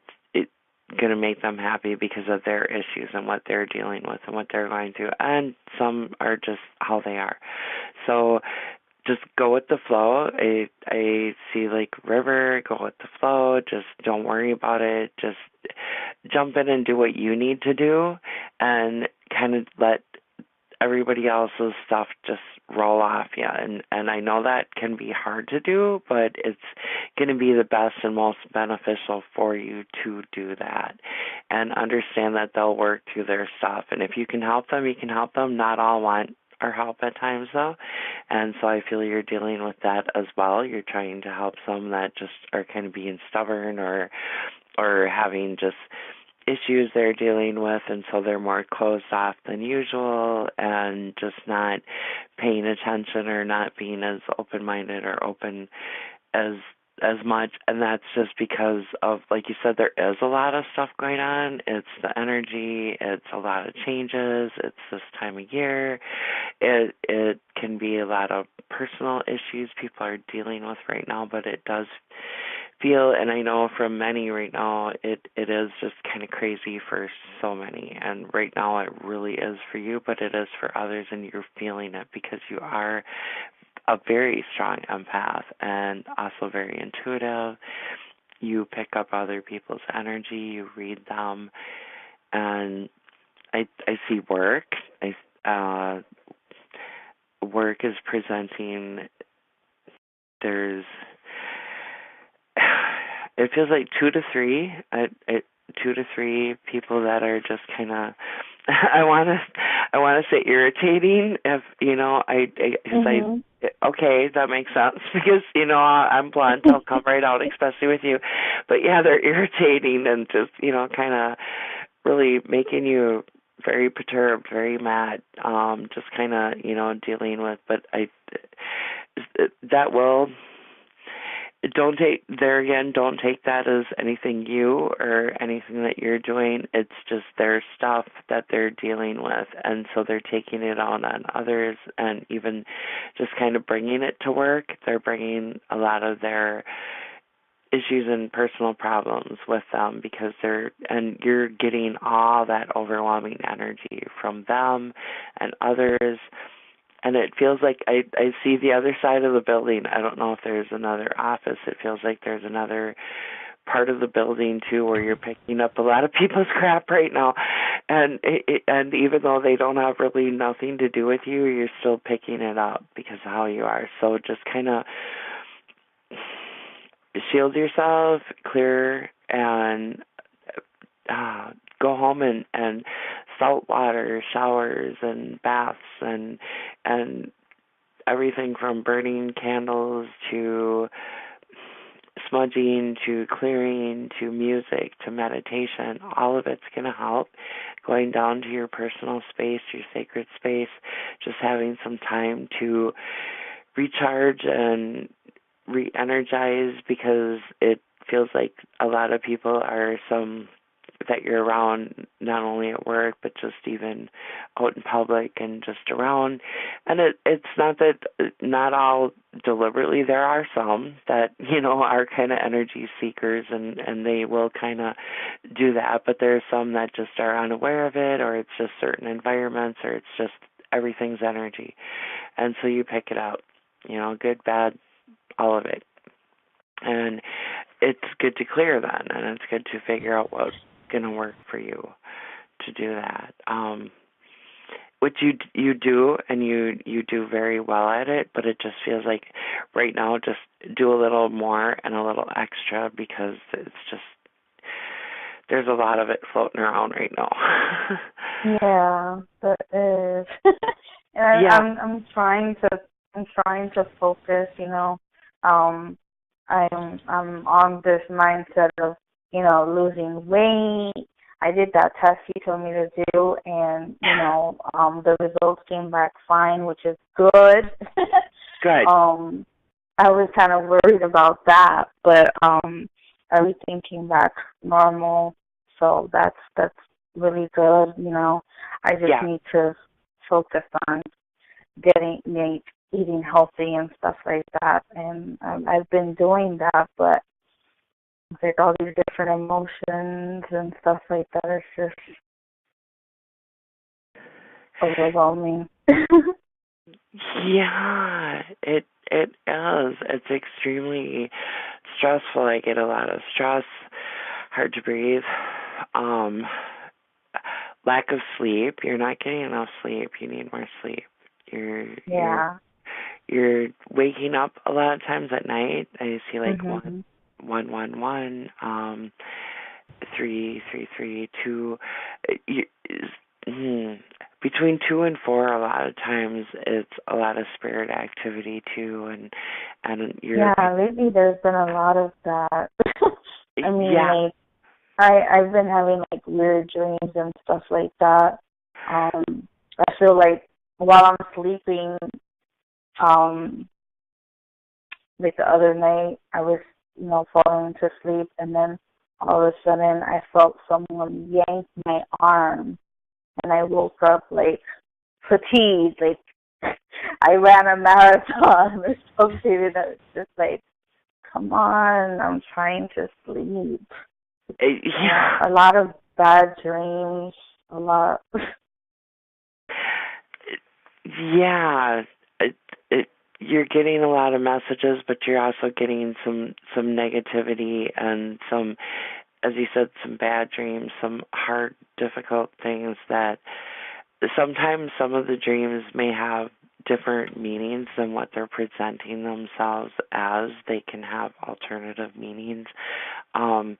going to make them happy because of their issues and what they're dealing with and what they're going through. And some are just how they are. So just go with the flow. I see like river, go with the flow. Just don't worry about it. Just jump in and do what you need to do and kind of let everybody else's stuff just roll off you. And I know that can be hard to do, but it's going to be the best and most beneficial for you to do that. And understand that they'll work through their stuff. And if you can help them, you can help them. Not all want our help at times, though. And so I feel you're dealing with that as well. You're trying to help some that just are kind of being stubborn or having just issues they're dealing with, and so they're more closed off than usual and just not paying attention or not being as open-minded or open as much. And that's just because of, like you said, there is a lot of stuff going on. It's the energy, it's a lot of changes, it's this time of year. It can be a lot of personal issues people are dealing with right now, but it does feel, and I know from many right now, it is just kind of crazy for so many. And right now it really is for you, but it is for others, and you're feeling it because you are a very strong empath and also very intuitive. You pick up other people's energy, you read them, and I see work. Work is presenting. It feels like 2 to 3, 2 to 3 people that are just kind of, I want to say irritating. If okay, that makes sense because I'm blunt. I'll come right out, especially with you. But yeah, they're irritating and just kind of really making you very perturbed, very mad. Just kind of dealing with. But that will. Don't take that as anything you or anything that you're doing. It's just their stuff that they're dealing with, and so they're taking it on others, and even just kind of bringing it to work. They're bringing a lot of their issues and personal problems with them because you're getting all that overwhelming energy from them and others. And it feels like I see the other side of the building. I don't know if there's another office. It feels like there's another part of the building, too, where you're picking up a lot of people's crap right now. And even though they don't have really nothing to do with you, you're still picking it up because of how you are. So just kind of shield yourself, clear, and go home and salt water showers and baths and everything from burning candles to smudging to clearing to music to meditation. All of it's going to help. Going down to your personal space, your sacred space, just having some time to recharge and re-energize, because it feels like a lot of people are that you're around, not only at work, but just even out in public and just around. And it's not that, not all deliberately. There are some that, are kind of energy seekers and they will kind of do that, but there's some that just are unaware of it, or it's just certain environments, or it's just everything's energy. And so you pick it up, good, bad, all of it. And it's good to clear then, and it's good to figure out what's going to work for you to do that. Which you do, and you do very well at it, but it just feels like right now just do a little more and a little extra, because it's just, there's a lot of it floating around right now. Yeah, there is. And I'm trying to focus, I'm on this mindset of, losing weight. I did that test you told me to do, and the results came back fine, which is good. Good. I was kind of worried about that, but everything came back normal, so that's really good. I just need to focus on eating healthy and stuff like that, and I've been doing that, but like all these different emotions and stuff like that, it's just overwhelming. Yeah, it is. It's extremely stressful. I get a lot of stress, hard to breathe, lack of sleep. You're not getting enough sleep. You need more sleep. You're waking up a lot of times at night. I see like 111, 333, 2. Between 2 and 4, a lot of times it's a lot of spirit activity too, and you're lately there's been a lot of that. I mean, like I've been having like weird dreams and stuff like that. I feel like while I'm sleeping, like the other night, I was falling to sleep, and then all of a sudden I felt someone yank my arm. And I woke up like fatigued, like I ran a marathon or something. And I was just like, come on, I'm trying to sleep. A lot of bad dreams, a lot. You're getting a lot of messages, but you're also getting some negativity and some, as you said, some bad dreams, some hard, difficult things that sometimes some of the dreams may have different meanings than what they're presenting themselves as. They can have alternative meanings. Try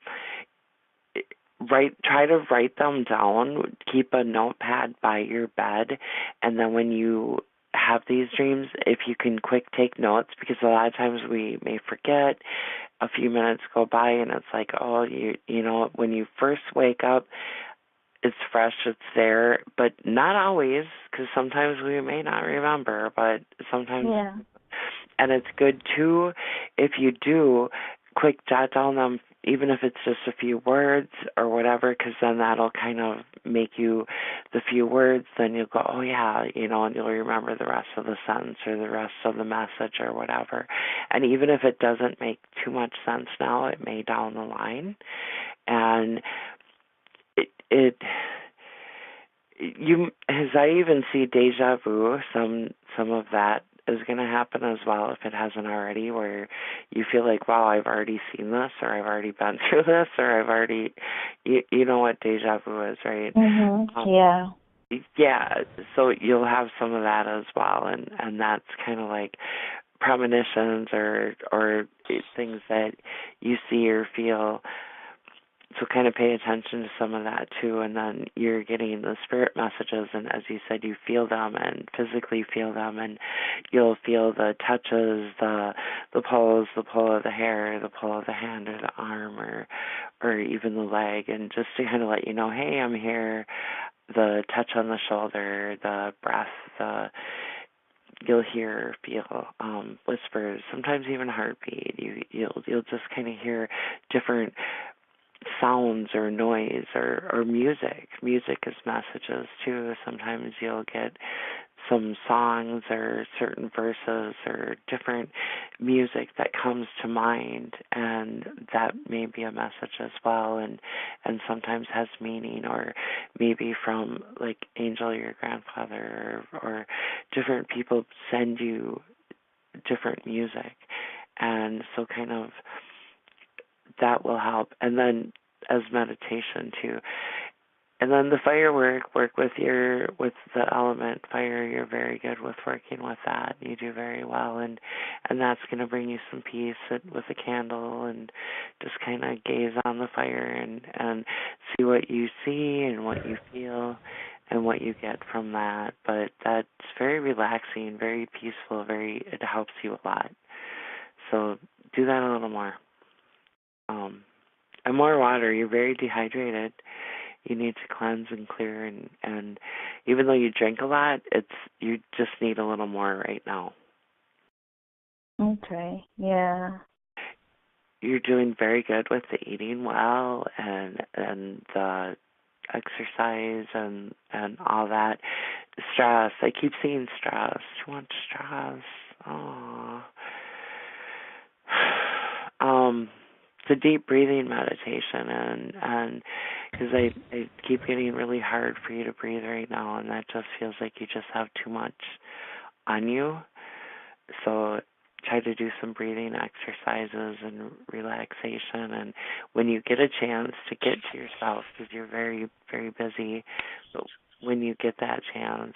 to write them down. Keep a notepad by your bed, and then when you have these dreams, if you can quick take notes, because a lot of times we may forget. A few minutes go by and it's like, oh, you know, when you first wake up, it's fresh, it's there, but not always, because sometimes we may not remember, but sometimes, and it's good too, if you do, quick jot down them, even if it's just a few words or whatever, because then that'll kind of make you, the few words, then you'll go, oh yeah, and you'll remember the rest of the sentence or the rest of the message or whatever. And even if it doesn't make too much sense now, it may down the line. And as I even see deja vu, some of that is going to happen as well if it hasn't already, where you feel like, wow, I've already seen this, or I've already been through this, or I've already, you know what deja vu is, right? So you'll have some of that as well, and that's kind of like premonitions or things that you see or feel. So kind of pay attention to some of that too, and then you're getting the spirit messages, and as you said, you feel them and physically feel them, and you'll feel the touches, the pull of the hair, the pull of the hand or the arm or even the leg, and just to kind of let you know, hey, I'm here, the touch on the shoulder, the breath, you'll hear, feel whispers, sometimes even heartbeat. You'll just kind of hear different sounds or noise or music. Music is messages too. Sometimes you'll get some songs or certain verses or different music that comes to mind, and that may be a message as well, and sometimes has meaning, or maybe from like Angel, your grandfather, or different people send you different music, and so kind of that will help. And then as meditation too. And then the firework, work with the element fire. You're very good with working with that. You do very well, and that's going to bring you some peace with a candle, and just kind of gaze on the fire and see what you see and what you feel and what you get from that. But that's very relaxing, very peaceful, it helps you a lot. So do that a little more. And more water. You're very dehydrated. You need to cleanse and clear, and even though you drink a lot, you just need a little more right now. Okay, yeah. You're doing very good with the eating well and the exercise and all that. Stress. I keep seeing stress. Too much stress. Oh. The deep breathing meditation and because I keep getting really hard for you to breathe right now, and that just feels like you just have too much on you. So try to do some breathing exercises and relaxation, and when you get a chance to get to yourself, because you're very, very busy, but when you get that chance,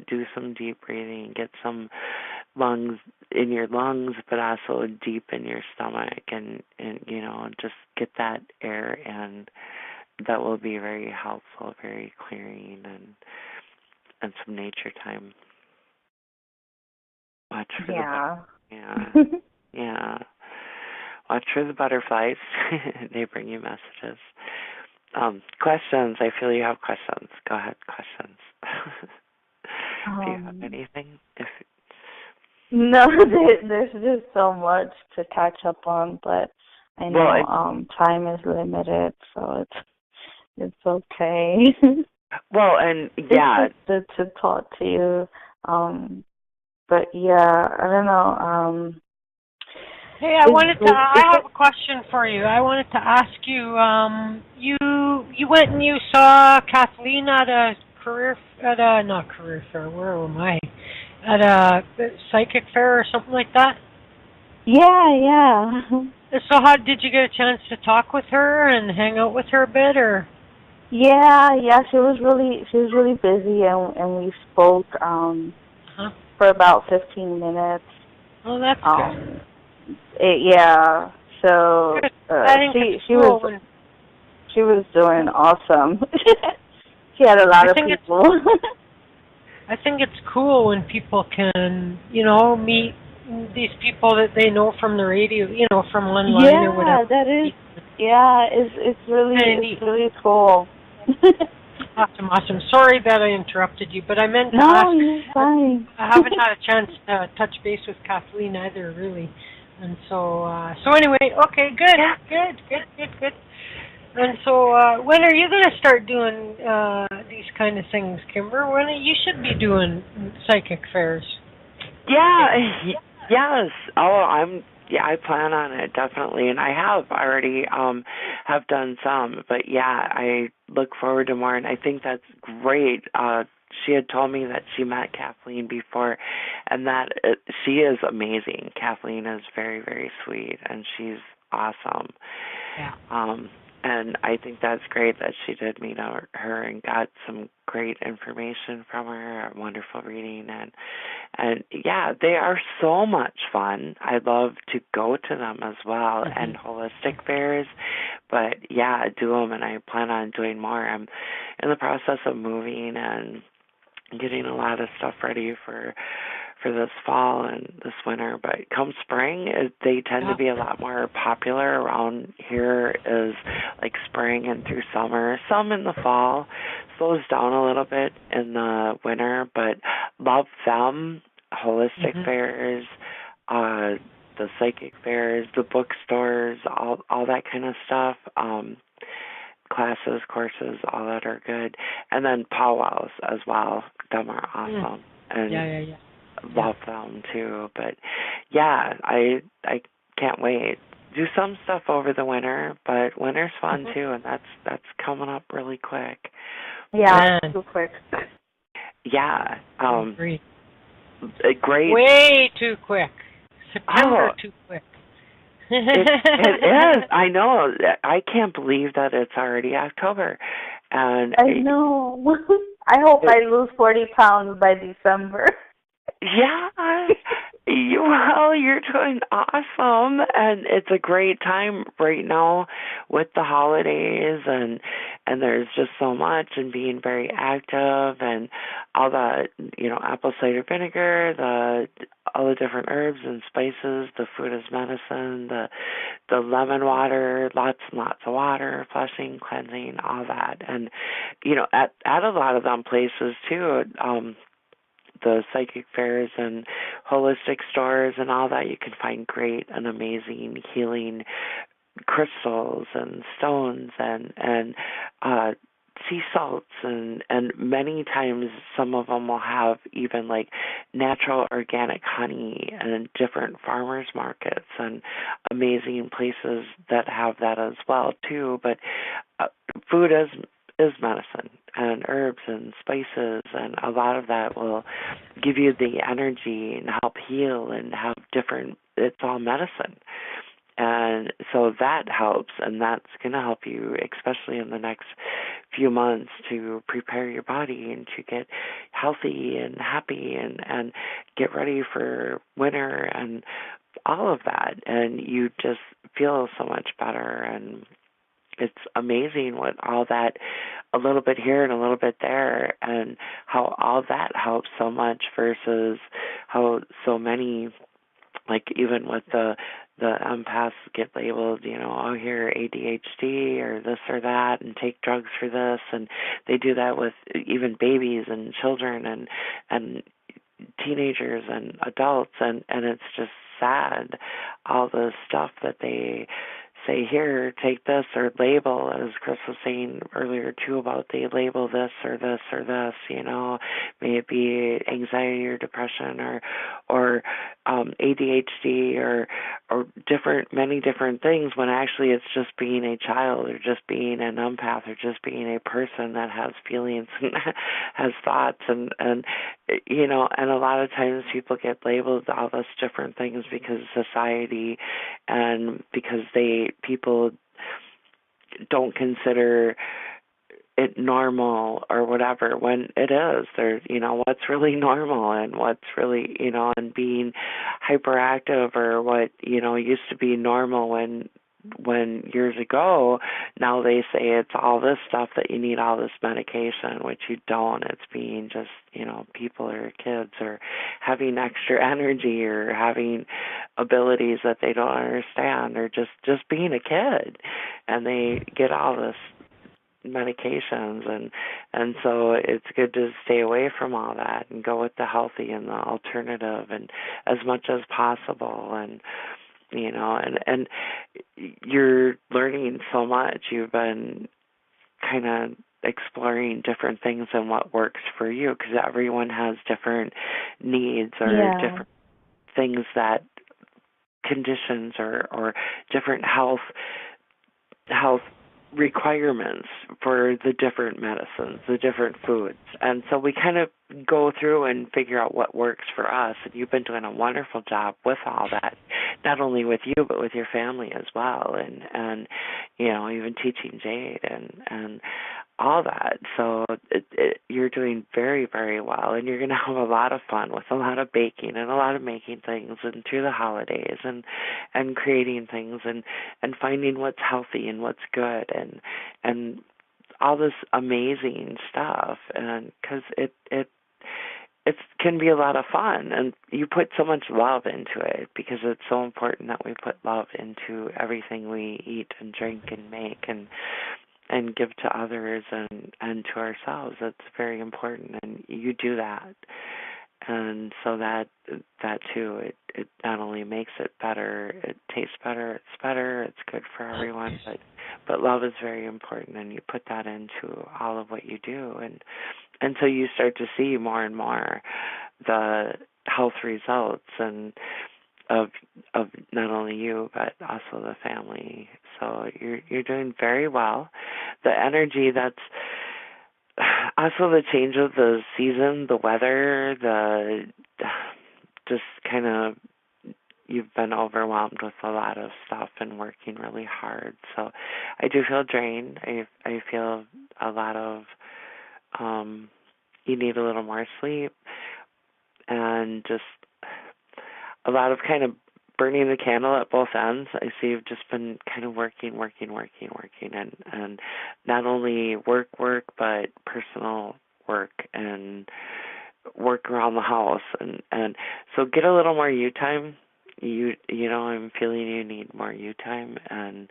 do some deep breathing, get some lungs in your lungs, but also deep in your stomach, and just get that air in. That will be very helpful, very clearing, and some nature time. Watch for yeah. Watch for the butterflies. They bring you messages. Questions. I feel you have questions. Go ahead, questions. Do you have anything? No, there's just so much to catch up on, but I know time is limited, so it's okay. Well, and yeah, it's just good to talk to you. But yeah, I don't know. Hey, I have a question for you. I wanted to ask you. You went and you saw Kathleen at not career fair. Where am I? At a psychic fair or something like that. Yeah. So, how did you get a chance to talk with her and hang out with her a bit, or? Yeah. She was really busy, and we spoke for about 15 minutes. Oh, that's good. Yeah. So she was doing awesome. She had a lot of people. I think it's cool when people can, meet these people that they know from the radio, from online or whatever. That is. Yeah, it's really cool. Awesome. Sorry that I interrupted you, but I meant to ask. No, you're fine. I haven't had a chance to touch base with Kathleen either, really. And so anyway, okay, good. And so, when are you going to start doing these kind of things, Kimber? When you should be doing psychic fairs? Yes. I plan on it definitely, and I have already have done some. But yeah, I look forward to more, and I think that's great. She had told me that she met Kathleen before, and that she is amazing. Kathleen is very, very sweet, and she's awesome. Yeah. And I think that's great that she did meet her and got some great information from her, a wonderful reading. And yeah, they are so much fun. I love to go to them as well, and holistic fairs. But yeah, do them, and I plan on doing more. I'm in the process of moving and getting a lot of stuff ready for this fall and this winter, but come spring, they tend to be a lot more popular around here. Is like spring and through summer, some in the fall, slows down a little bit in the winter, but love them. Holistic fairs, the psychic fairs, the bookstores, all that kind of stuff, classes, courses, all that are good, and then powwows as well. Them are awesome. And yeah. Love them too, but yeah, I can't wait. Do some stuff over the winter, but winter's fun too, and that's coming up really quick. Yeah, too quick. Yeah, great. Way too quick. September too quick. It is. I know. I can't believe that it's already October, and I know. I hope I lose 40 pounds by December. Yeah, Well, you're doing awesome, and it's a great time right now with the holidays, and there's just so much, and being very active, and all the apple cider vinegar, all the different herbs and spices, the food is medicine, the lemon water, lots and lots of water, flushing, cleansing, all that, and at a lot of them places too. The psychic fairs and holistic stores and all that, you can find great and amazing healing crystals and stones and sea salts and many times some of them will have even like natural organic honey and different farmers markets and amazing places that have that as well too. But food is medicine, and herbs and spices, and a lot of that will give you the energy and help heal and have different, it's all medicine. And so that helps, and that's going to help you, especially in the next few months, to prepare your body and to get healthy and happy and get ready for winter and all of that. And you just feel so much better, and it's amazing what all that, a little bit here and a little bit there, and how all that helps so much versus how so many, like even with the empaths get labeled, oh, here ADHD or this or that, and take drugs for this, and they do that with even babies and children and teenagers and adults, and it's just sad, all the stuff that they say, here, take this, or label, as Chris was saying earlier too, about they label this or this or this, may it be anxiety or depression or ADHD or many different things, when actually it's just being a child or just being an empath or just being a person that has feelings and has thoughts and a lot of times people get labeled all those different things because of society and because people don't consider it normal or whatever, when it is. There's, what's really normal and what's really, and being hyperactive or what, used to be normal when years ago, now they say it's all this stuff that you need all this medication, which you don't. It's being just, people or kids or having extra energy or having abilities that they don't understand or just being a kid, and they get all this medications and so it's good to stay away from all that and go with the healthy and the alternative and as much as possible and and you're learning so much. You've been kind of exploring different things and what works for you, because everyone has different needs or different things, that conditions or different health requirements for the different medicines, the different foods. And so we kind of go through and figure out what works for us. And you've been doing a wonderful job with all that, not only with you, but with your family as well. And even teaching Jade and all that. So you're doing very, very well. And you're going to have a lot of fun with a lot of baking and a lot of making things and through the holidays and creating things and finding what's healthy and what's good and all this amazing stuff. And because it can be a lot of fun, and you put so much love into it, because it's so important that we put love into everything we eat and drink and make and give to others and to ourselves. That's very important, and you do that. And so that too, it not only makes it better, it tastes better, it's good for everyone, but love is very important, and you put that into all of what you do, and so you start to see more and more the health results and of not only you but also the family. So you're doing very well. The energy, that's also the change of the season, the weather, just kind of, you've been overwhelmed with a lot of stuff and working really hard. So I do feel drained. I feel a lot of you need a little more sleep, and just a lot of kind of burning the candle at both ends. I see you've just been kind of working, and not only work, but personal work and work around the house, and so get a little more you time. You know, I'm feeling you need more you time, and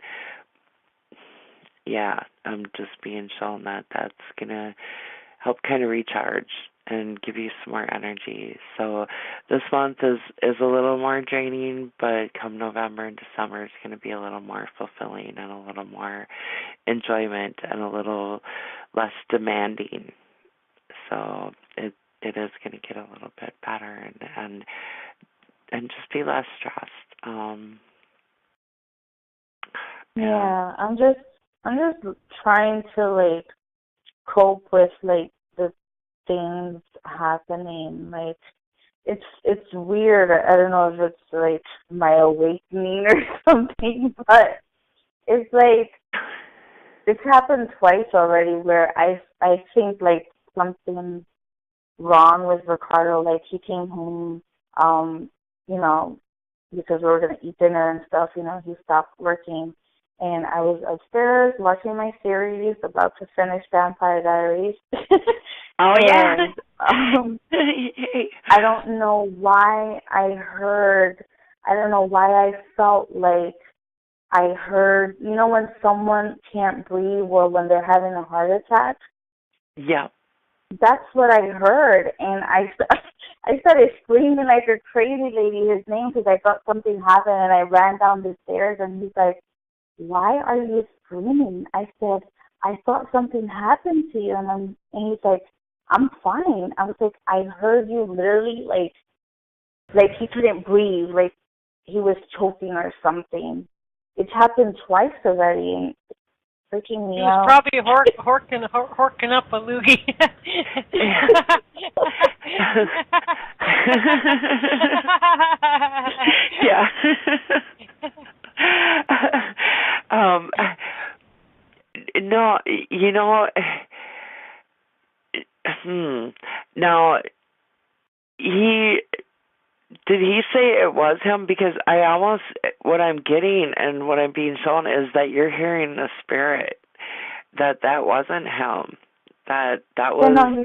yeah, I'm just being shown that that's gonna help kind of recharge and give you some more energy. So this month is a little more draining, but come November and December, it's going to be a little more fulfilling and a little more enjoyment and a little less demanding. So it is going to get a little bit better and just be less stressed. Yeah, I'm just trying to like cope with like the things happening. Like it's weird. I don't know if it's like my awakening or something, but it's like it's happened twice already where I think like something wrong with Ricardo. Like he came home, you know, because we were gonna eat dinner and stuff. You know, he stopped working. And I was upstairs watching my series, about to finish Vampire Diaries. Oh, yeah. And, I don't know why I felt like I heard, you know, when someone can't breathe or when they're having a heart attack? Yeah. That's what I heard. And I started screaming like a crazy lady his name because I thought something happened, and I ran down the stairs, and he's like, "Why are you screaming?" I said, "I thought something happened to you." And he's like, "I'm fine." I was like, "I heard you literally like he couldn't breathe, like he was choking or something." It's happened twice already, and it's freaking me out. He was probably horking up a loogie. Yeah. No, you know, now did he say it was him? Because I almost, what I'm getting and what I'm being shown is that you're hearing the spirit, that wasn't him, that was... No,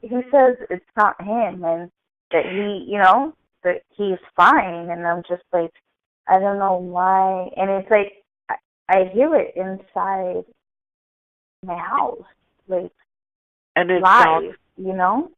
he says it's not him, and that he, you know, that he's fine, and I'm just like, I don't know why, and it's like, I hear it inside my house, like, and it live, you know?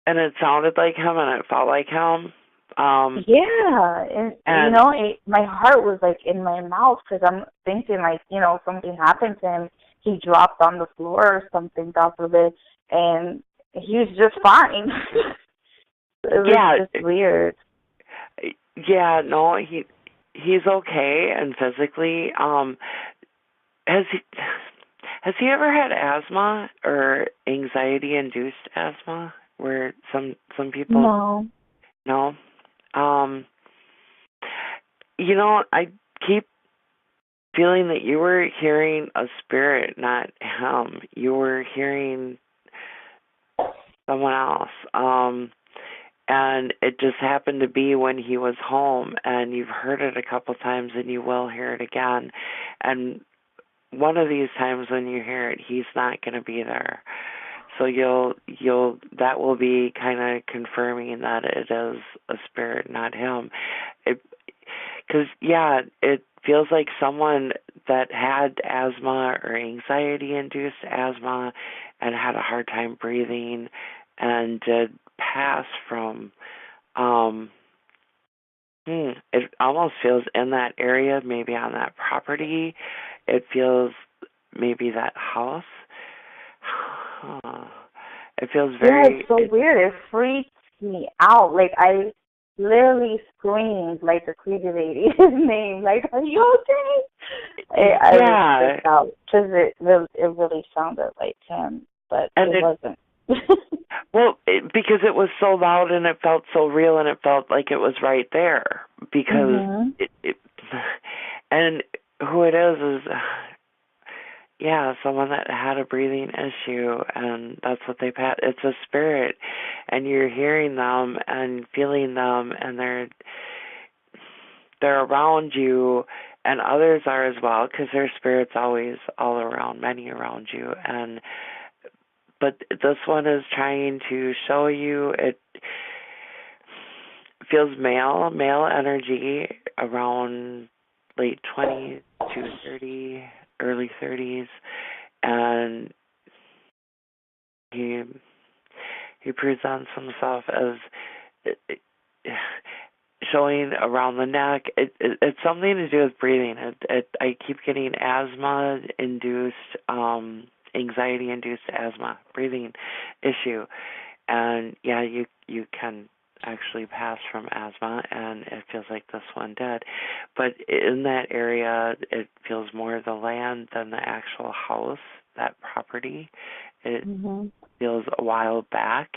And it sounded like him, and it felt like him. Yeah, and you know, my heart was like in my mouth because I'm thinking like, you know, something happened to him. He dropped on the floor or something, God forbid, and he was just fine. It was just weird. Yeah, no, he's okay and physically. Has he ever had asthma or anxiety-induced asthma? Where some people no. You know, I keep feeling that you were hearing a spirit, not him. You were hearing someone else. And it just happened to be when he was home, and you've heard it a couple times, and you will hear it again. And one of these times when you hear it, he's not going to be there. So that will be kind of confirming that it is a spirit, not him. Because, it feels like someone that had asthma or anxiety-induced asthma and had a hard time breathing and did pass from, it almost feels in that area, maybe on that property. It feels maybe that house. It feels very... Yeah, it's so weird. It freaks me out. Like, I literally screamed like a crazy lady his name. Like, "Are you okay?" I was freaked out because it really sounded like him, but it wasn't. Well, because it was so loud and it felt so real and it felt like it was right there. Because and who it is someone that had a breathing issue, and that's what they've had. It's a spirit, and you're hearing them and feeling them, and they're around you, and others are as well, because there's spirits always all around, many around you. But this one is trying to show you, it feels male energy, around late 20s to 30, early 30s, and he presents himself as showing around the neck. It's something to do with breathing. I keep getting asthma-induced, anxiety-induced asthma, breathing issue. And yeah, you can actually pass from asthma, and it feels like this one did. But in that area, it feels more the land than the actual house, that property. It feels a while back,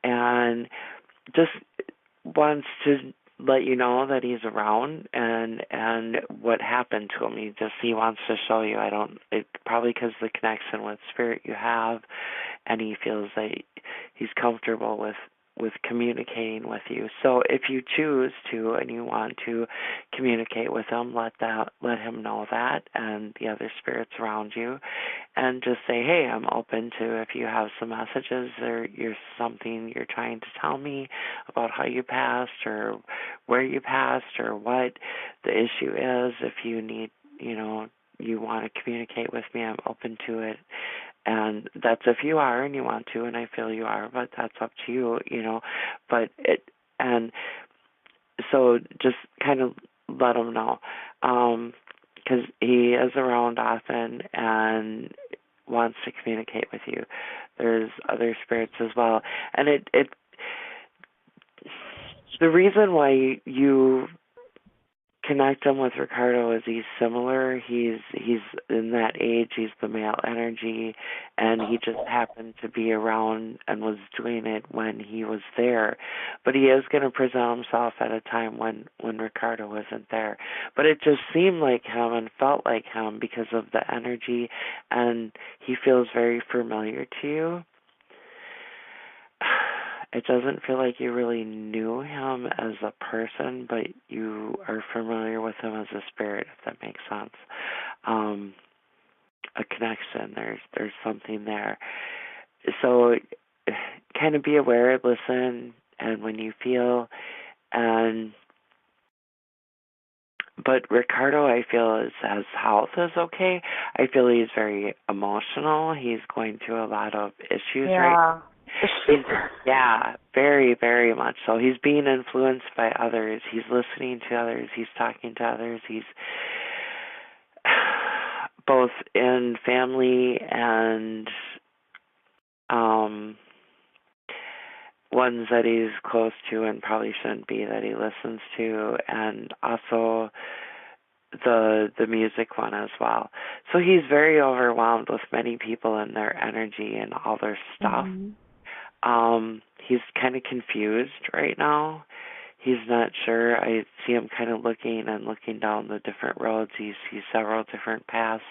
and just wants to let you know that he's around and what happened to him. He wants to show you. Probably because the connection with spirit you have, and he feels that he's comfortable with communicating with you. So if you choose to and you want to communicate with him, let him know that, and the other spirits around you, and just say, hey, I'm open to, if you have some messages or something you're trying to tell me about how you passed or where you passed or what the issue is. If you need, you want to communicate with me, I'm open to it. And that's if you are and you want to, and I feel you are, but that's up to you, and so just kind of let him know, because he is around often and wants to communicate with you. There's other spirits as well, and the reason why you connect him with Ricardo is he's similar. He's in that age. He's the male energy, and he just happened to be around and was doing it when he was there. But he is going to present himself at a time when Ricardo wasn't there. But it just seemed like him and felt like him because of the energy, and he feels very familiar to you. It doesn't feel like you really knew him as a person, but you are familiar with him as a spirit, if that makes sense. A connection. There's something there. So kind of be aware, listen, and when you feel, but Ricardo, I feel, his health is okay. I feel he's very emotional. He's going through a lot of issues right now. Yeah, very, very much so. He's being influenced by others. He's listening to others. He's talking to others. He's both in family and ones that he's close to and probably shouldn't be, that he listens to, and also the music one as well. So he's very overwhelmed with many people and their energy and all their stuff. He's kind of confused right now. He's not sure. I see him kind of looking down the different roads. He sees several different paths,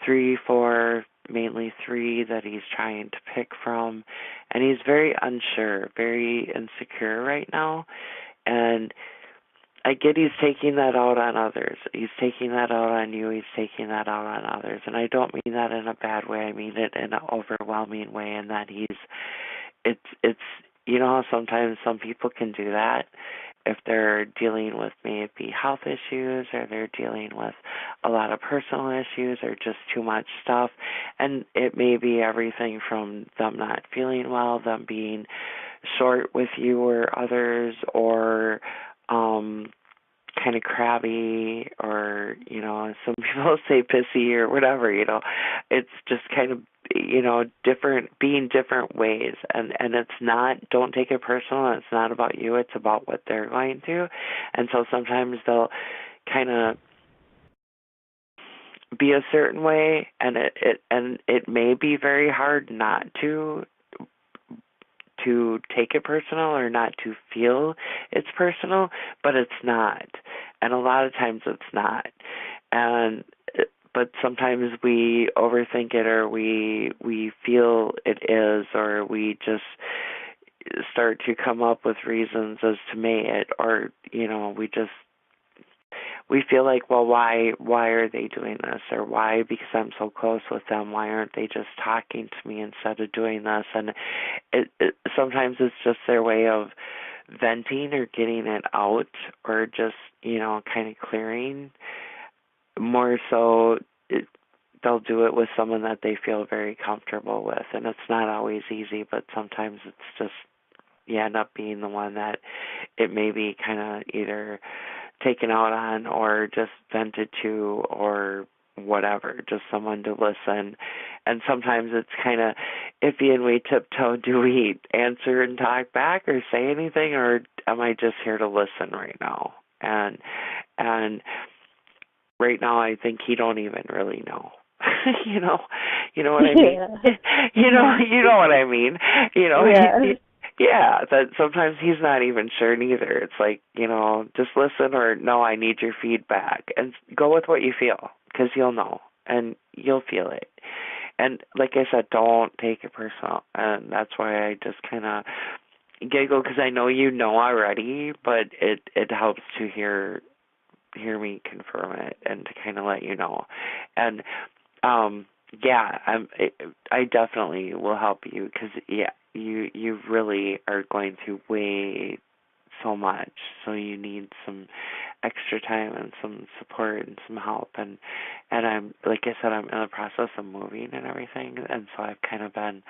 3, 4, mainly 3 that he's trying to pick from. And he's very unsure, very insecure right now. And I get he's taking that out on others. He's taking that out on you. He's taking that out on others. And I don't mean that in a bad way. I mean it in an overwhelming way, in that it's how sometimes some people can do that if they're dealing with maybe health issues, or they're dealing with a lot of personal issues, or just too much stuff. And it may be everything from them not feeling well, them being short with you or others, or kind of crabby, or some people say pissy or whatever. It's just kind of different ways, and it's not, don't take it personal. It's not about you, it's about what they're going through. And so sometimes they'll kind of be a certain way, and it may be very hard not to take it personal, or not to feel it's personal, but it's not. And a lot of times it's not. But sometimes we overthink it, or we feel it is, or we just start to come up with reasons as to may it, or we just we feel like, well, why are they doing this? Or why, because I'm so close with them, why aren't they just talking to me instead of doing this? And sometimes it's just their way of venting or getting it out, or just, kind of clearing. More so, they'll do it with someone that they feel very comfortable with. And it's not always easy, but sometimes it's just, you end up being the one that it may be kind of either taken out on or just vented to or whatever, just someone to listen. And sometimes it's kind of iffy and we tiptoe. Do we answer and talk back or say anything, or am I just here to listen right now? And right now I think he don't even really know. you know what I mean? you know what I mean. Yeah, that sometimes he's not even sure neither. It's like, just listen, or no, I need your feedback, and go with what you feel, because you'll know and you'll feel it. And like I said, don't take it personal. And that's why I just kind of giggle, because I know you know already, but it helps to hear me confirm it and to kind of let you know. And I definitely will help you, because you really are going through way so much, so you need some extra time and some support and some help. And I'm, like I said, I'm in the process of moving and everything, and so I've kind of been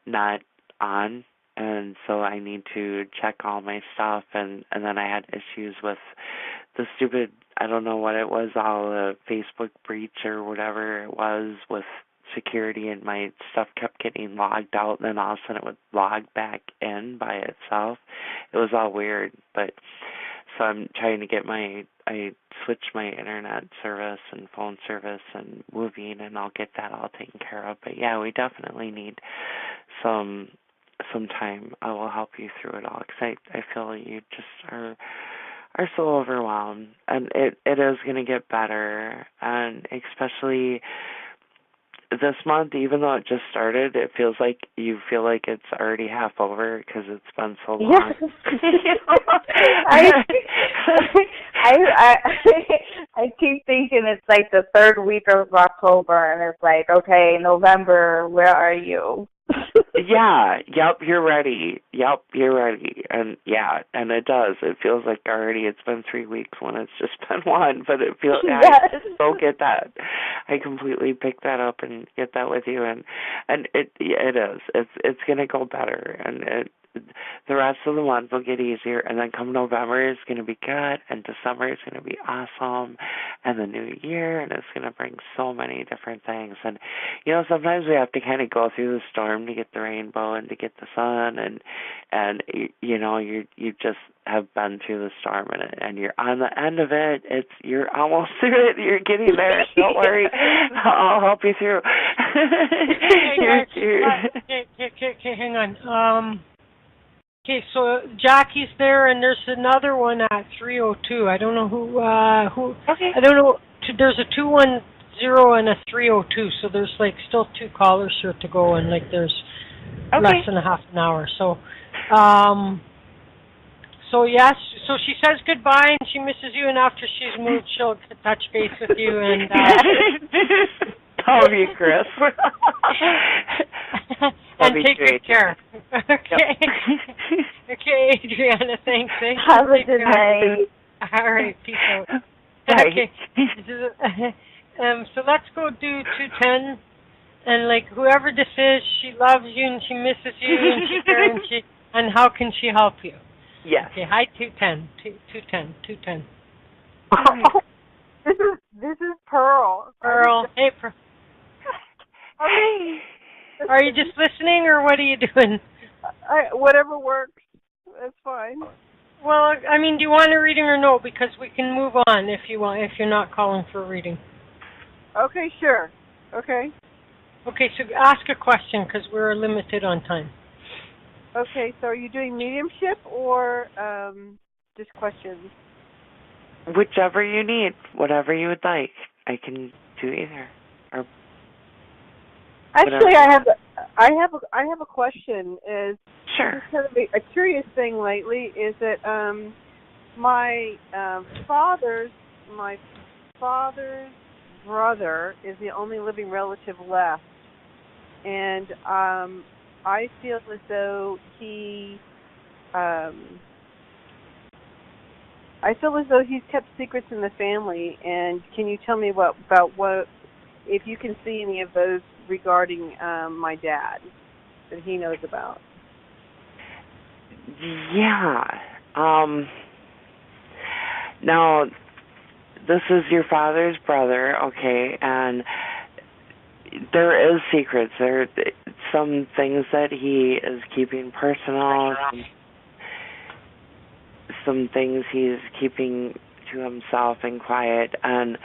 not on, and so I need to check all my stuff, and then I had issues with the stupid, I don't know what it was, all the Facebook breach or whatever it was with security, and my stuff kept getting logged out, and then all of a sudden it would log back in by itself. It was all weird, but so I'm trying to get I switched my internet service and phone service and moving, and I'll get that all taken care of. But yeah, we definitely need some time. I will help you through it all, because I feel you just are so overwhelmed, and it is going to get better, and especially this month, even though it just started, it feels like you feel like it's already half over, because it's been so long. I keep thinking it's like the third week of October, and it's like, okay, November, where are you? You're ready. And and it does. It feels like already it's been 3 weeks when it's just been one, but it feels, I so get that. I completely pick that up and get that with you, and it is. It's going to go better, and the rest of the month will get easier, and then come November is going to be good, and December is going to be awesome, and the new year, and it's going to bring so many different things. And sometimes we have to kind of go through the storm to get the rainbow and to get the sun, and you just have been through the storm, and you're on the end of it. You're almost through it. You're getting there. Don't worry, I'll help you through. Okay, hang on. Okay, so Jackie's there, and there's another one at 302. I don't know who. Okay. I don't know. There's a 210 and a 302. So there's still 2 callers here to go, and there's less than a half an hour. So, so yes. So she says goodbye, and she misses you. And after she's moved, she'll touch base with you. And love you, Chris. And take good care. Okay. Okay, Adriana, thanks. Have a good night. All right, peace out. Bye. Okay. So let's go do 210. And whoever this is, she loves you and she misses you and she cares and how can she help you? Yes. Okay, hi 210. 210. Oh, this is Pearl. Pearl. Hey, Pearl. Okay. Are you just listening, or what are you doing? Whatever works. That's fine. Well, I mean, do you want a reading or no? Because we can move on if you want. If you're not calling for a reading. Okay, sure. Okay. Okay, so ask a question because we're limited on time. Okay, so are you doing mediumship or just questions? Whichever you need, whatever you would like, I can do either. Or actually, I have a question. Is sure. Kind of a curious thing lately is that my father's my father's brother is the only living relative left, and I feel as though he's kept secrets in the family. And can you tell me about what, if you can see any of those regarding my dad that he knows about? Yeah. Now, this is your father's brother, okay, and there is secrets. There are some things that he is keeping personal, some things he's keeping to himself and quiet. And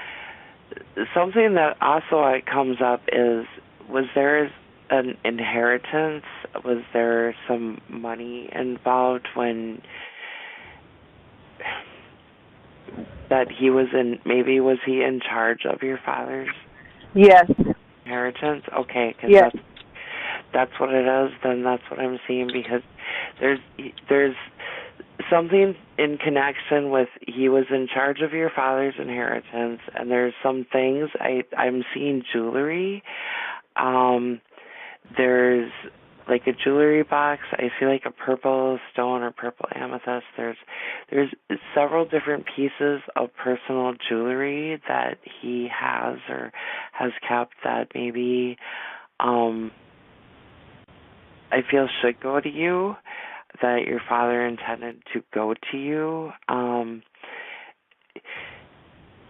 something that also comes up is, was there an inheritance? Was there some money involved when that he was in, maybe was he in charge of your father's Yes. inheritance? Okay, because yes. that's what it is. Then that's what I'm seeing, because there's something in connection with he was in charge of your father's inheritance, and there's some things I'm seeing jewelry. There's like a jewelry box. I see like a purple stone or purple amethyst. There's several different pieces of personal jewelry that he has or has kept that maybe I feel should go to you, that your father intended to go to you.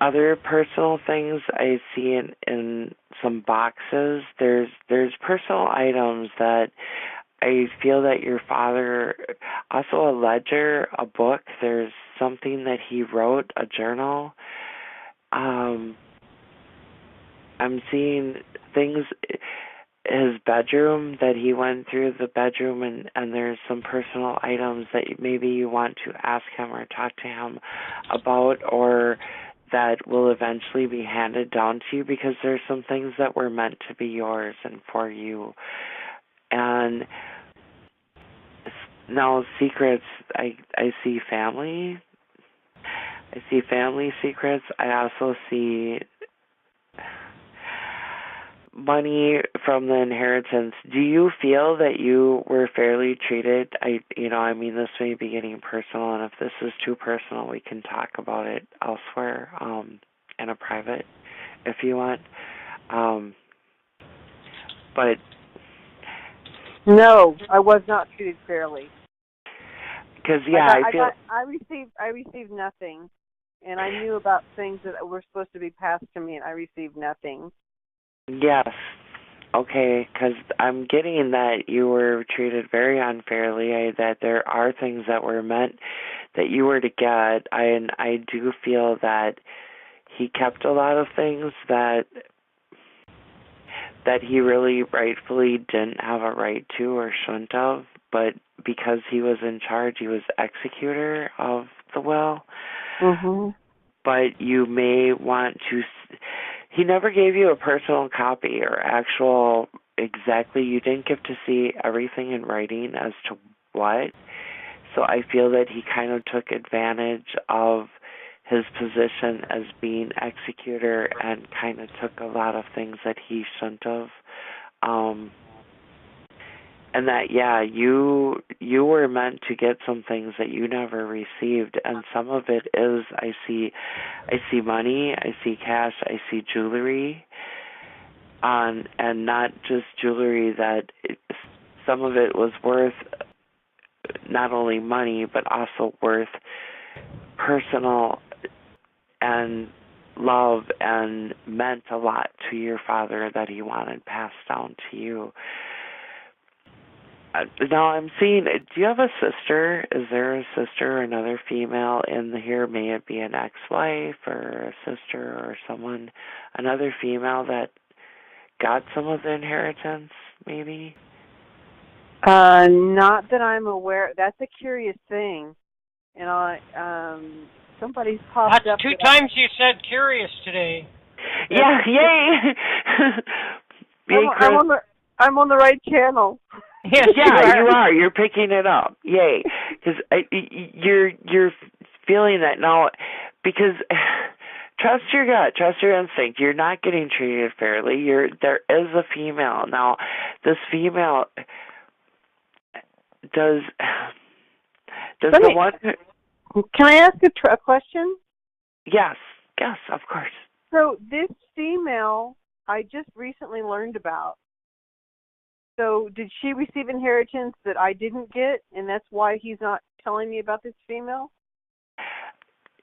Other personal things I see in some boxes. There's personal items that I feel that your father, also a ledger, a book. There's something that he wrote, a journal. I'm seeing things. His bedroom, that he went through the bedroom, and there's some personal items that maybe you want to ask him or talk to him about, or that will eventually be handed down to you, because there's some things that were meant to be yours and for you. And now secrets, I see family. I see family secrets. I also see money from the inheritance. Do you feel that you were fairly treated? I mean, this may be getting personal, and if this is too personal, we can talk about it elsewhere, in a private, if you want. But no, I was not treated fairly. Because I received nothing, and I knew about things that were supposed to be passed to me, and I received nothing. Yes. Okay, because I'm getting that you were treated very unfairly, that there are things that were meant that you were to get, and I do feel that he kept a lot of things that he really rightfully didn't have a right to or shouldn't have, but because he was in charge, he was executor of the will. Mm-hmm. But you may want to... He never gave you a personal copy or actual exactly. You didn't get to see everything in writing as to what. So I feel that he kind of took advantage of his position as being executor and kind of took a lot of things that he shouldn't have. And that, you were meant to get some things that you never received, and some of it is, I see money, I see cash, I see jewelry, and not just jewelry some of it was worth not only money, but also worth personal and love, and meant a lot to your father that he wanted passed down to you. Now I'm seeing, do you have a sister? Is there a sister or another female in here? May it be an ex-wife or a sister or someone, another female that got some of the inheritance, maybe? Not that I'm aware. That's a curious thing. Somebody's popped up. That's two times you said curious today. Yeah, yay! I'm on the right channel. Yes, you are. You're picking it up. Yay. Because you're feeling that now, because Trust your gut. Trust your instinct. You're not getting treated fairly. There is a female. Now, this female does the one... Can I ask a question? Yes, of course. So this female I just recently learned about. So did she receive inheritance that I didn't get, and that's why he's not telling me about this female?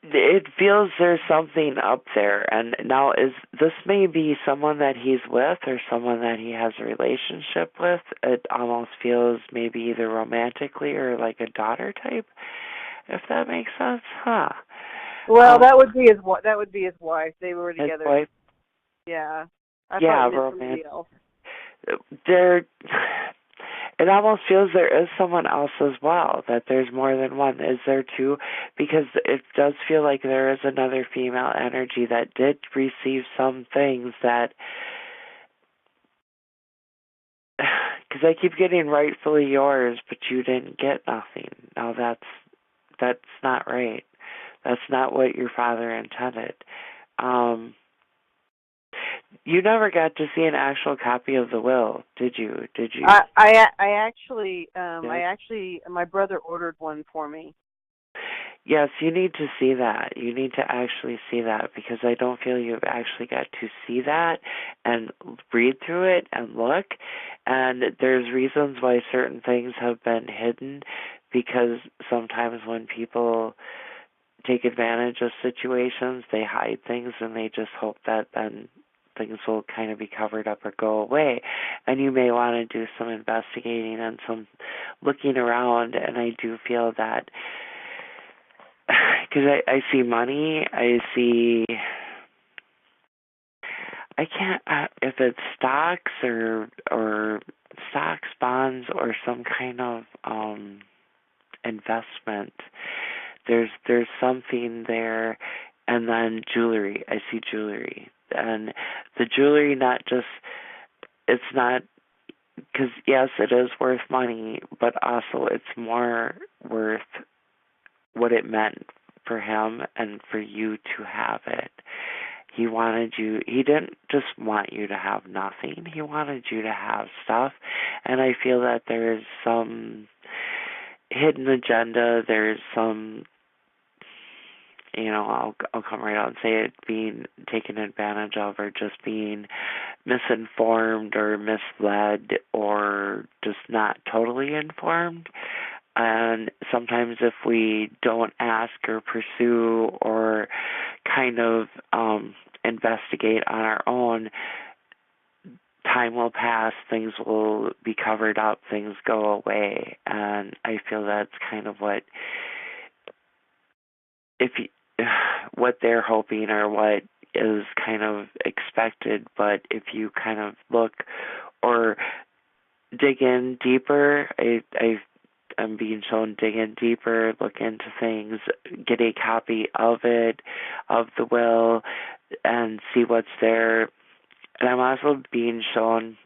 It feels there's something up there. And now, this may be someone that he's with or someone that he has a relationship with. It almost feels maybe either romantically or like a daughter type, if that makes sense. Huh. Well, that would be his wife. They were together. His wife? Yeah. I yeah, thought romantic. It almost feels there is someone else as well, that there's more than one. Is there two? Because it does feel like there is another female energy that did receive some things that... Because I keep getting rightfully yours, but you didn't get nothing. Now that's not right. That's not what your father intended. You never got to see an actual copy of the will, did you? I actually, my brother ordered one for me. Yes, you need to see that. You need to actually see that, because I don't feel you've actually got to see that and read through it and look. And there's reasons why certain things have been hidden, because sometimes when people take advantage of situations, they hide things and they just hope that then things will kind of be covered up or go away. And you may want to do some investigating and some looking around. And I do feel that, because I see money, I can't, if it's stocks or stocks, bonds, or some kind of investment, there's something there. And then jewelry, I see jewelry. And the jewelry, it's not, because yes, it is worth money, but also it's more worth what it meant for him and for you to have it. He didn't just want you to have nothing. He wanted you to have stuff. And I feel that there's some hidden agenda. There's some, I'll come right out and say it, being taken advantage of, or just being misinformed or misled, or just not totally informed. And sometimes if we don't ask or pursue or kind of investigate on our own, time will pass, things will be covered up, things go away. And I feel that's kind of what they're hoping, or what is kind of expected. But if you kind of look or dig in deeper, I'm being shown dig in deeper, look into things, get a copy of it, of the will, and see what's there. And I'm also being shown,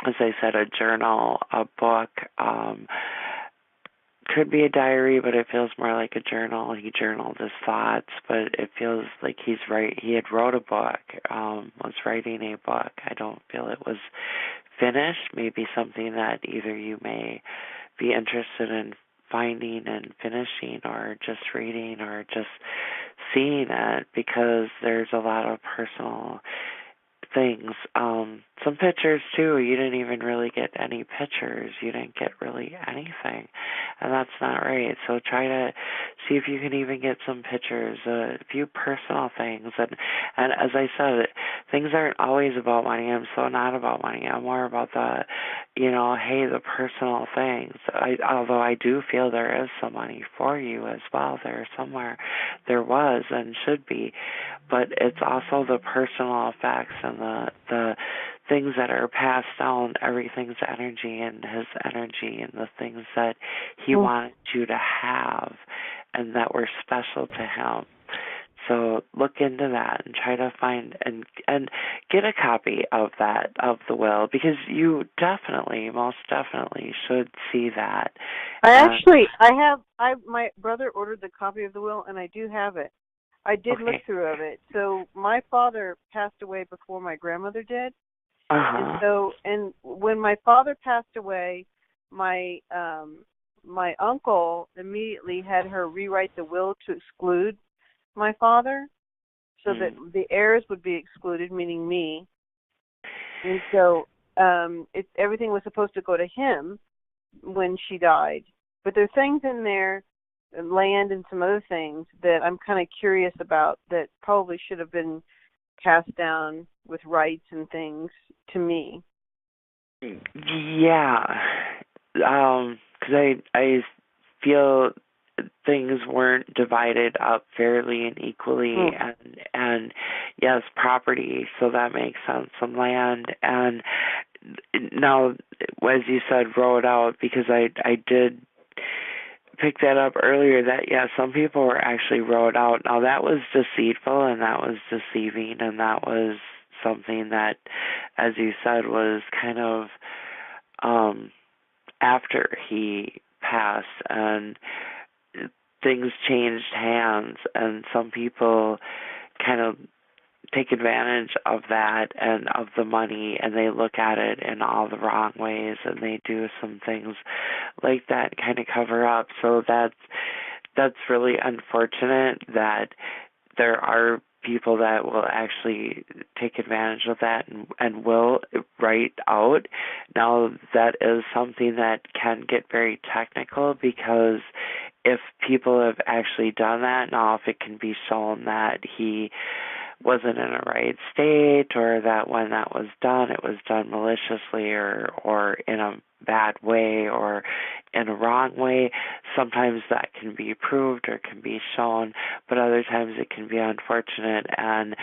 as I said, a journal, a book, could be a diary, but it feels more like a journal. He journaled his thoughts, but it feels like he had wrote a book, was writing a book. I don't feel it was finished. Maybe something that either you may be interested in finding and finishing, or just reading, or just seeing it, because there's a lot of personal things. Some pictures too. You didn't even really get any pictures. You didn't get really anything, and that's not right. So try to see if you can even get some pictures, a few personal things. And as I said, things aren't always about money. I'm so not about money. I'm more about the, the personal things. Although I do feel there is some money for you as well. There was and should be, but it's also the personal effects and the things that are passed down. Everything's energy, and his energy, and the things that he wanted you to have and that were special to him. So look into that and try to find and get a copy of the will, because you most definitely should see that. My brother ordered the copy of the will, and I do have it. I did Okay. look through of it. So my father passed away before my grandmother did. Uh-huh. And when my father passed away, my my uncle immediately had her rewrite the will to exclude my father, so that the heirs would be excluded, meaning me. And so everything was supposed to go to him when she died. But there are things in there, land and some other things, that I'm kind of curious about that probably should have been passed down with rights and things to me. Yeah. 'Cause I feel things weren't divided up fairly and equally, and yes, property, so that makes sense, some land. And now, as you said, wrote out, because I did pick that up earlier, that some people were actually wrote out. Now that was deceitful, and that was deceiving, and that was something that, as you said, was kind of after he passed, and things changed hands, and some people kind of take advantage of that and of the money, and they look at it in all the wrong ways, and they do some things like that, kind of cover up. So that's really unfortunate that there are people that will actually take advantage of that and will write out. Now, that is something that can get very technical, because if people have actually done that, now if it can be shown that he wasn't in a right state, or that when that was done, it was done maliciously or in a bad way or in a wrong way, sometimes that can be proved or can be shown, but other times it can be unfortunate. And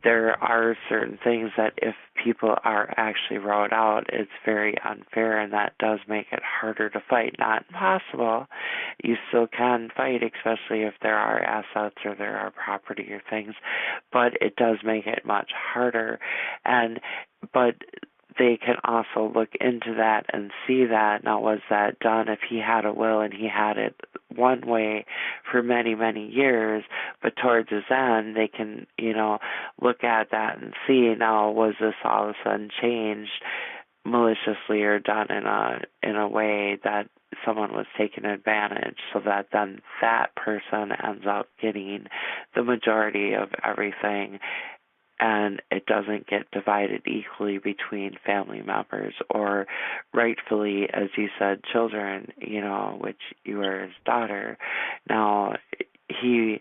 there are certain things that if people are actually wrote out, it's very unfair, and that does make it harder to fight. Not impossible. You still can fight, especially if there are assets or there are property or things, but it does make it much harder. But they can also look into that and see that, now was that done? If he had a will and he had it one way for many, many years, but towards his end, they can, look at that and see, now was this all of a sudden changed maliciously or done in a way that someone was taking advantage, so that then that person ends up getting the majority of everything, and it doesn't get divided equally between family members, or rightfully, as you said, children, which you were his daughter. Now, he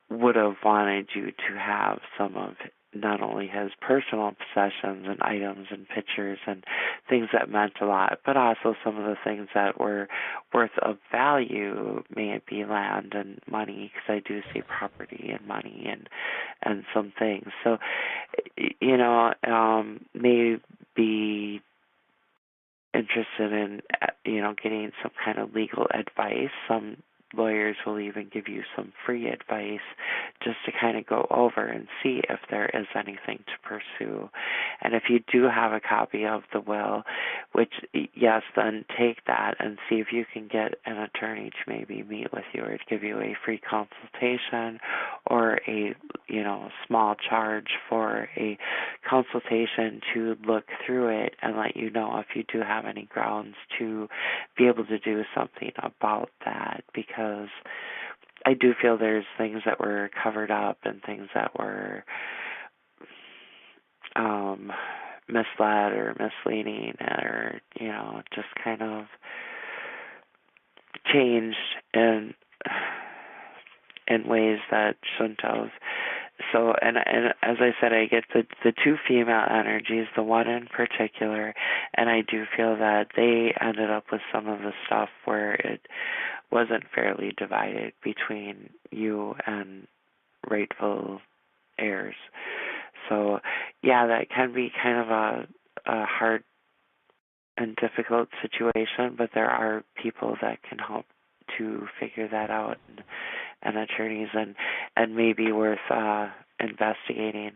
would have wanted you to have some of not only his personal possessions and items and pictures and things that meant a lot, but also some of the things that were worth of value, may it be land and money, because I do see property and money and some things. So, may be interested in, getting some kind of legal advice. Some lawyers will even give you some free advice just to kind of go over and see if there is anything to pursue. And if you do have a copy of the will, which, yes, then take that and see if you can get an attorney to maybe meet with you or to give you a free consultation, or a, small charge for a consultation to look through it and let you know if you do have any grounds to be able to do something about that, because I do feel there's things that were covered up and things that were misled or misleading, or, just kind of changed in ways that shouldn't have. So, and as I said, I get the two female energies, the one in particular, and I do feel that they ended up with some of the stuff where it wasn't fairly divided between you and rightful heirs. So, that can be kind of a hard and difficult situation, but there are people that can help to figure that out, and attorneys, and maybe worth investigating,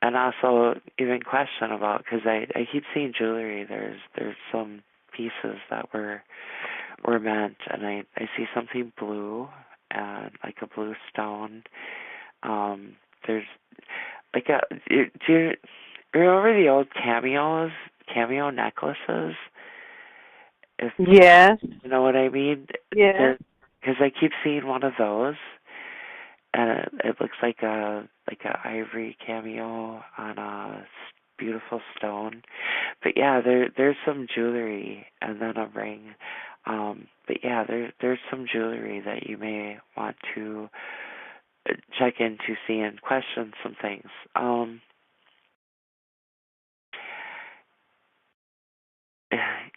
and also even question about, because I keep seeing jewelry. There's some pieces that were meant, and I see something blue, and like a blue stone, There's like do you remember the old cameo necklaces? Yes. You know what I mean? Yeah. Because I keep seeing one of those, and it looks like a ivory cameo on a beautiful stone. But yeah, there's some jewelry and then a ring. But yeah, there's some jewelry that you may want to check into, see, and question some things.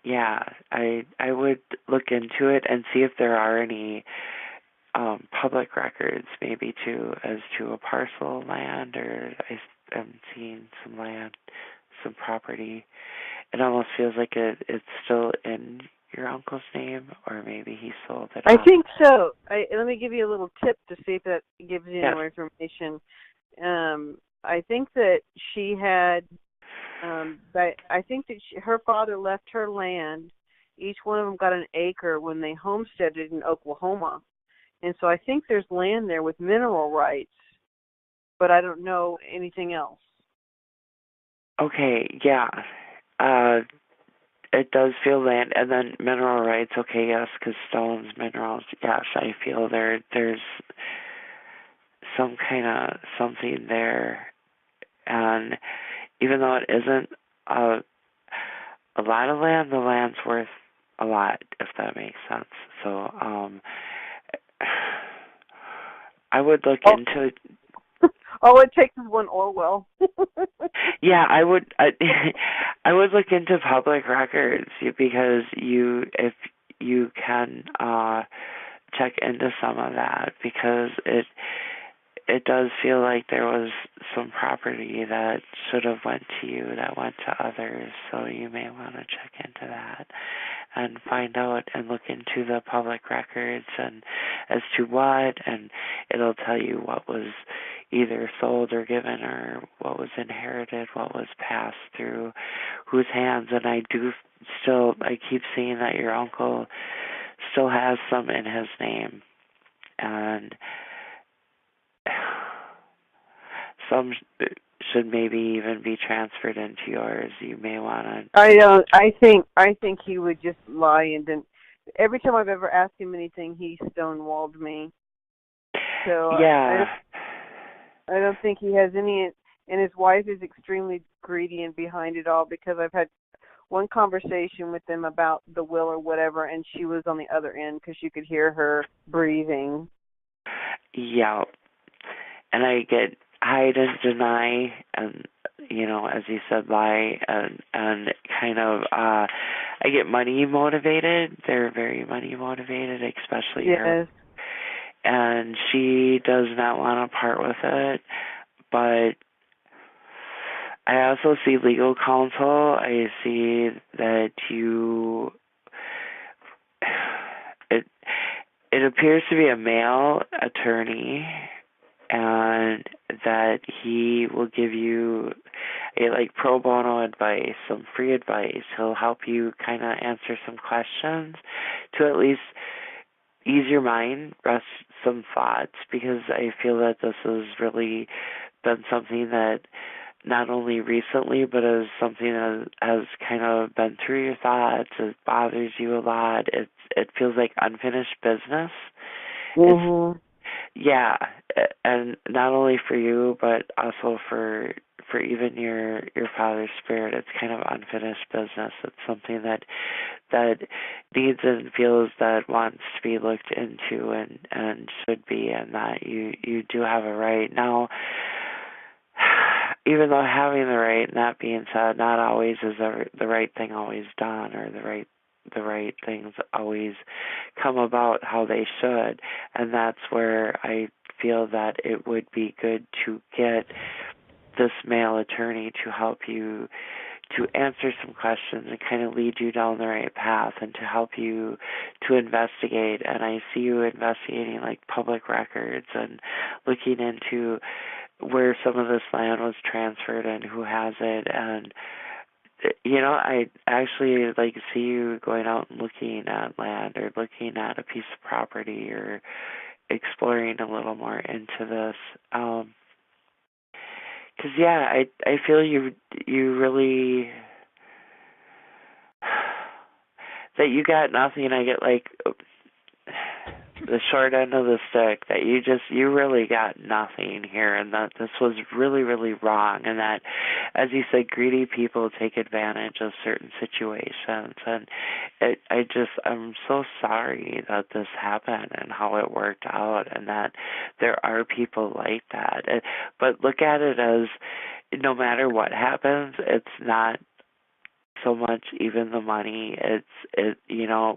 Yeah, I would look into it and see if there are any public records, maybe as to a parcel of land, or I'm seeing some land, some property. It almost feels like it's still in your uncle's name, or maybe he sold it I off. think so. Let me give you a little tip to see if that gives you Yes. more information. I think that she had, I think that her father left her land. Each one of them got an acre when they homesteaded in Oklahoma. And so I think there's land there with mineral rights, but I don't know anything else. Okay, yeah. It does feel land, and then mineral rights. Okay, yes, because stones, minerals. Yes, I feel there's some kind of something there, and even though it isn't a lot of land, the land's worth a lot, if that makes sense. So, I would look into. All it takes is one oil well. Yeah, I would. I would look into public records because if you can check into some of that, because it does feel like there was some property that should have went to you that went to others. So you may want to check into that and find out and look into the public records and as to what, and it'll tell you what was either sold or given, or what was inherited, what was passed through whose hands. And I keep seeing that your uncle still has some in his name, and some should maybe even be transferred into yours. You may want to. I think he would just lie, and then every time I've ever asked him anything, he stonewalled me. So yeah. I don't think he has any, and his wife is extremely greedy and behind it all, because I've had one conversation with them about the will or whatever, and she was on the other end because you could hear her breathing. Yeah. And I get hide and deny, and as you said, lie, and kind of I get money motivated. They're very money motivated, especially her. And she does not want to part with it, but I also see legal counsel. I see that it appears to be a male attorney, and that he will give you pro bono advice, some free advice. He'll help you kind of answer some questions to at least ease your mind, rest some thoughts, because I feel that this has really been something that not only recently, but is something that has kind of been through your thoughts. It bothers you a lot. It feels like unfinished business. Mm-hmm. Yeah, and not only for you, but also for even your father's spirit. It's kind of unfinished business. It's something that needs and feels that wants to be looked into and should be, and that you do have a right. Now, even though having the right, and that being said, not always is the right thing always done, or the right things always come about how they should. And that's where I feel that it would be good to get this male attorney to help you to answer some questions and kind of lead you down the right path, and to help you to investigate. And I see you investigating public records and looking into where some of this land was transferred and who has it. And I actually see you going out and looking at land, or looking at a piece of property, or exploring a little more into this. 'Cause I feel you really that you got nothing. I get like the short end of the stick, that you really got nothing here, and that this was really, really wrong, and that, as you said, greedy people take advantage of certain situations, and I'm so sorry that this happened and how it worked out, and that there are people like that. But look at it as, no matter what happens, it's not so much even the money,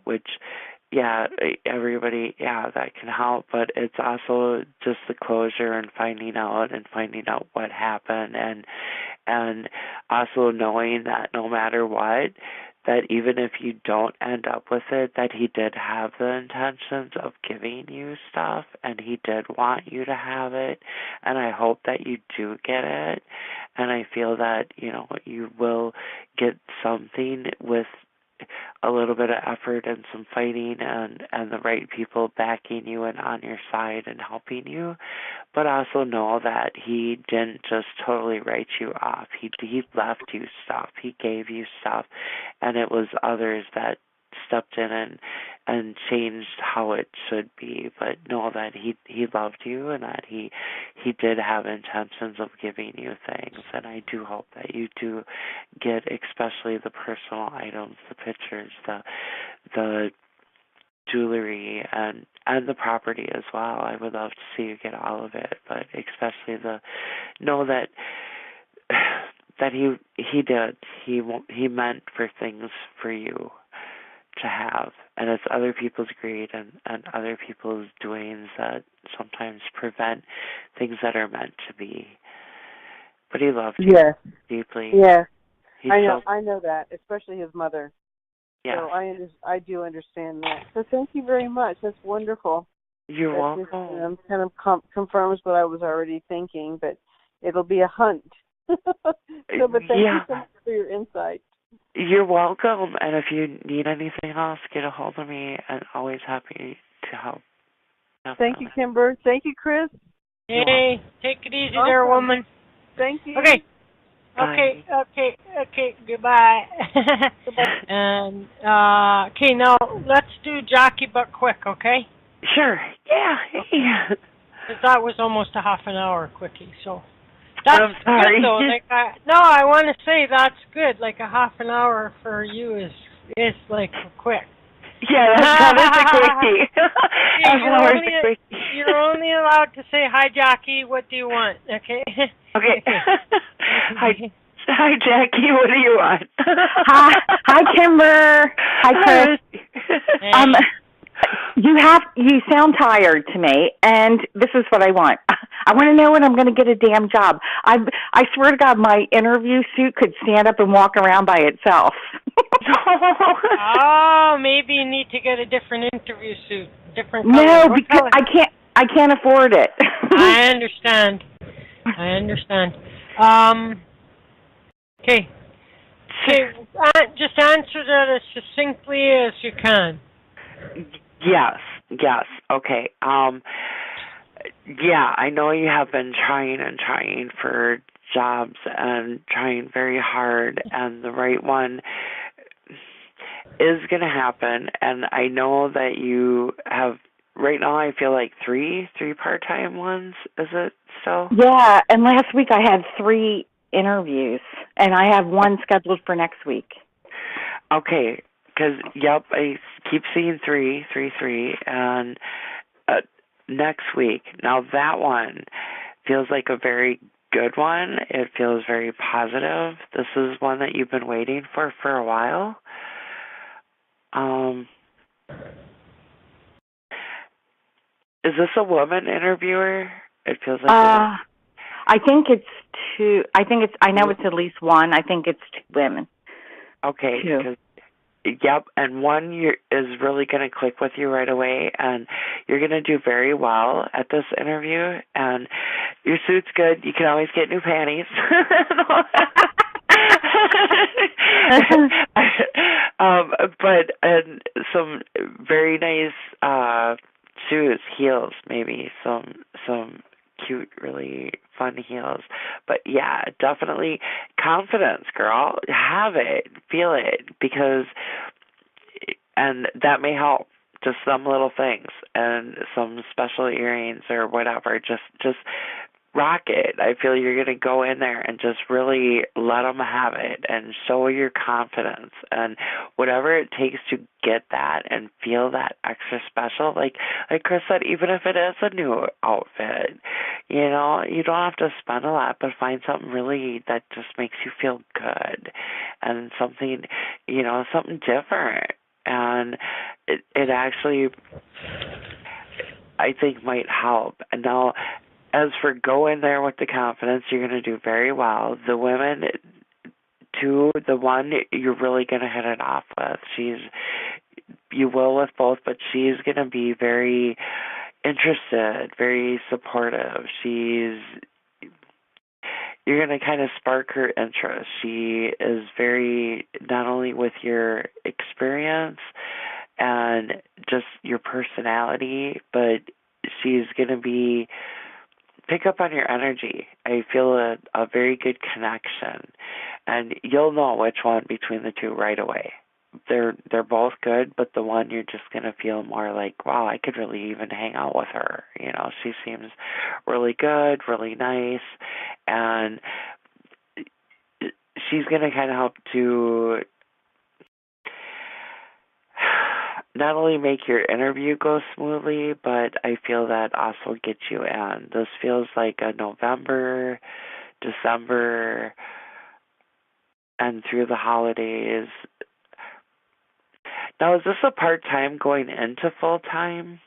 which everybody, that can help, but it's also just the closure and finding out what happened, and also knowing that no matter what, that even if you don't end up with it, that he did have the intentions of giving you stuff, and he did want you to have it, and I hope that you do get it, and I feel that, you will get something with a little bit of effort and some fighting and the right people backing you and on your side and helping you, but also know that he didn't just totally write you off. He left you stuff. He gave you stuff, and it was others that stepped in and changed how it should be. But know that he loved you, and that he did have intentions of giving you things. And I do hope that you do get, especially the personal items, the pictures, the jewelry, and the property as well. I would love to see you get all of it, but especially know that he did. He meant for things for you to have, and it's other people's greed and other people's doings that sometimes prevent things that are meant to be. But he loved you deeply. Yes, I know that, especially his mother. Yeah. So I do understand that. So thank you very much. That's wonderful. You're welcome. Just, kind of confirms what I was already thinking, but it'll be a hunt. But thank you so much for your insight. You're welcome, and if you need anything else, get a hold of me. I'm always happy to help. Thank you, Kimber. Thank you, Chris. Hey, take it easy there, woman. Thank you. Okay. Bye. Okay, goodbye. And, okay, now let's do Jackie but quick, okay? Sure, yeah. Because that was almost a half an hour quickie, so... That's I'm sorry. good, though. I want to say that's good. Like a half an hour for you is like quick. Yeah, that is a quickie. You're only allowed to say, hi, Jackie, what do you want? Okay? Okay. Hi, Jackie, what do you want? Hi, Kimber. Hi, Chris. Hey. You sound tired to me, and this is what I want. I want to know when I'm going to get a damn job. I swear to God, my interview suit could stand up and walk around by itself. Oh, maybe you need to get a different interview suit, different color. No, because I can't afford it. I understand. Okay. Just answer that as succinctly as you can. Yes. Okay. I know you have been trying for jobs and trying very hard, and the right one is going to happen. And I know that you have, right now I feel like three part-time ones. Is it still? Yeah, and last week I had 3 interviews, and I have one scheduled for next week. Okay, because, I keep seeing 3, and next week. Now that one feels like a very good one. It feels very positive. This is one that you've been waiting for a while. Is this a woman interviewer? It feels like I think it's 2. I know it's at least one. I think it's 2 women. Okay. 2. And one is really going to click with you right away, and you're going to do very well at this interview, and your suit's good. You can always get new panties. But some very nice shoes, heels, maybe some cute, really fun heels. But yeah, definitely confidence, girl. Have it, feel it, and that may help. Just some little things and some special earrings or whatever. Just rock it. I feel you're going to go in there and just really let them have it and show your confidence and whatever it takes to get that and feel that extra special. Like Chris said, even if it is a new outfit, you don't have to spend a lot, but find something really that just makes you feel good and something, something different. And it actually, I think, might help. And now, as for go in there with the confidence, you're going to do very well. The women, too, the one you're really going to hit it off with. You will with both, but she's going to be very interested, very supportive. You're going to kind of spark her interest. She is very, not only with your experience and just your personality, but she's going to pick up on your energy. I feel a very good connection, and you'll know which one between the two right away. They're both good, but the one you're just going to feel more like, wow, I could really even hang out with her. She seems really good, really nice, and she's going to kind of help to not only make your interview go smoothly, but I feel that also gets you in. This feels like a November, December, and through the holidays. Now, is this a part-time going into full-time?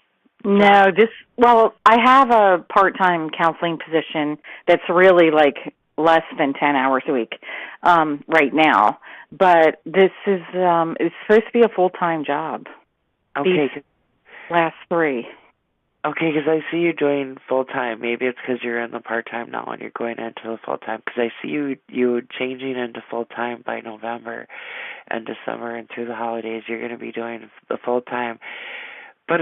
No, I have a part-time counseling position that's really like less than 10 hours a week right now, but this is it's supposed to be a full-time job. Okay. These last 3. Okay, because I see you doing full-time. Maybe it's because you're in the part-time now and you're going into the full-time, because I see you changing into full-time by November and December, and through the holidays you're going to be doing the full-time. But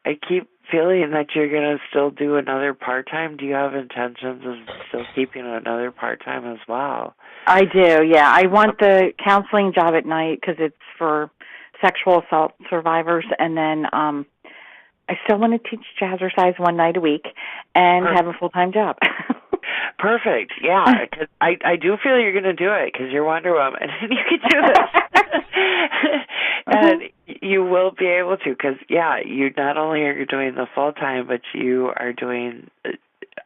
I keep feeling that you're going to still do another part-time. Do you have intentions of still keeping another part-time as well? I do, yeah. I want the counseling job at night because it's for sexual assault survivors, and then I still want to teach jazzercise one night a week and have a full-time job. Perfect, yeah. 'Cause I do feel you're going to do it because you're Wonder Woman and you can do this. And you will be able to because, you not only are doing the full-time, but you are doing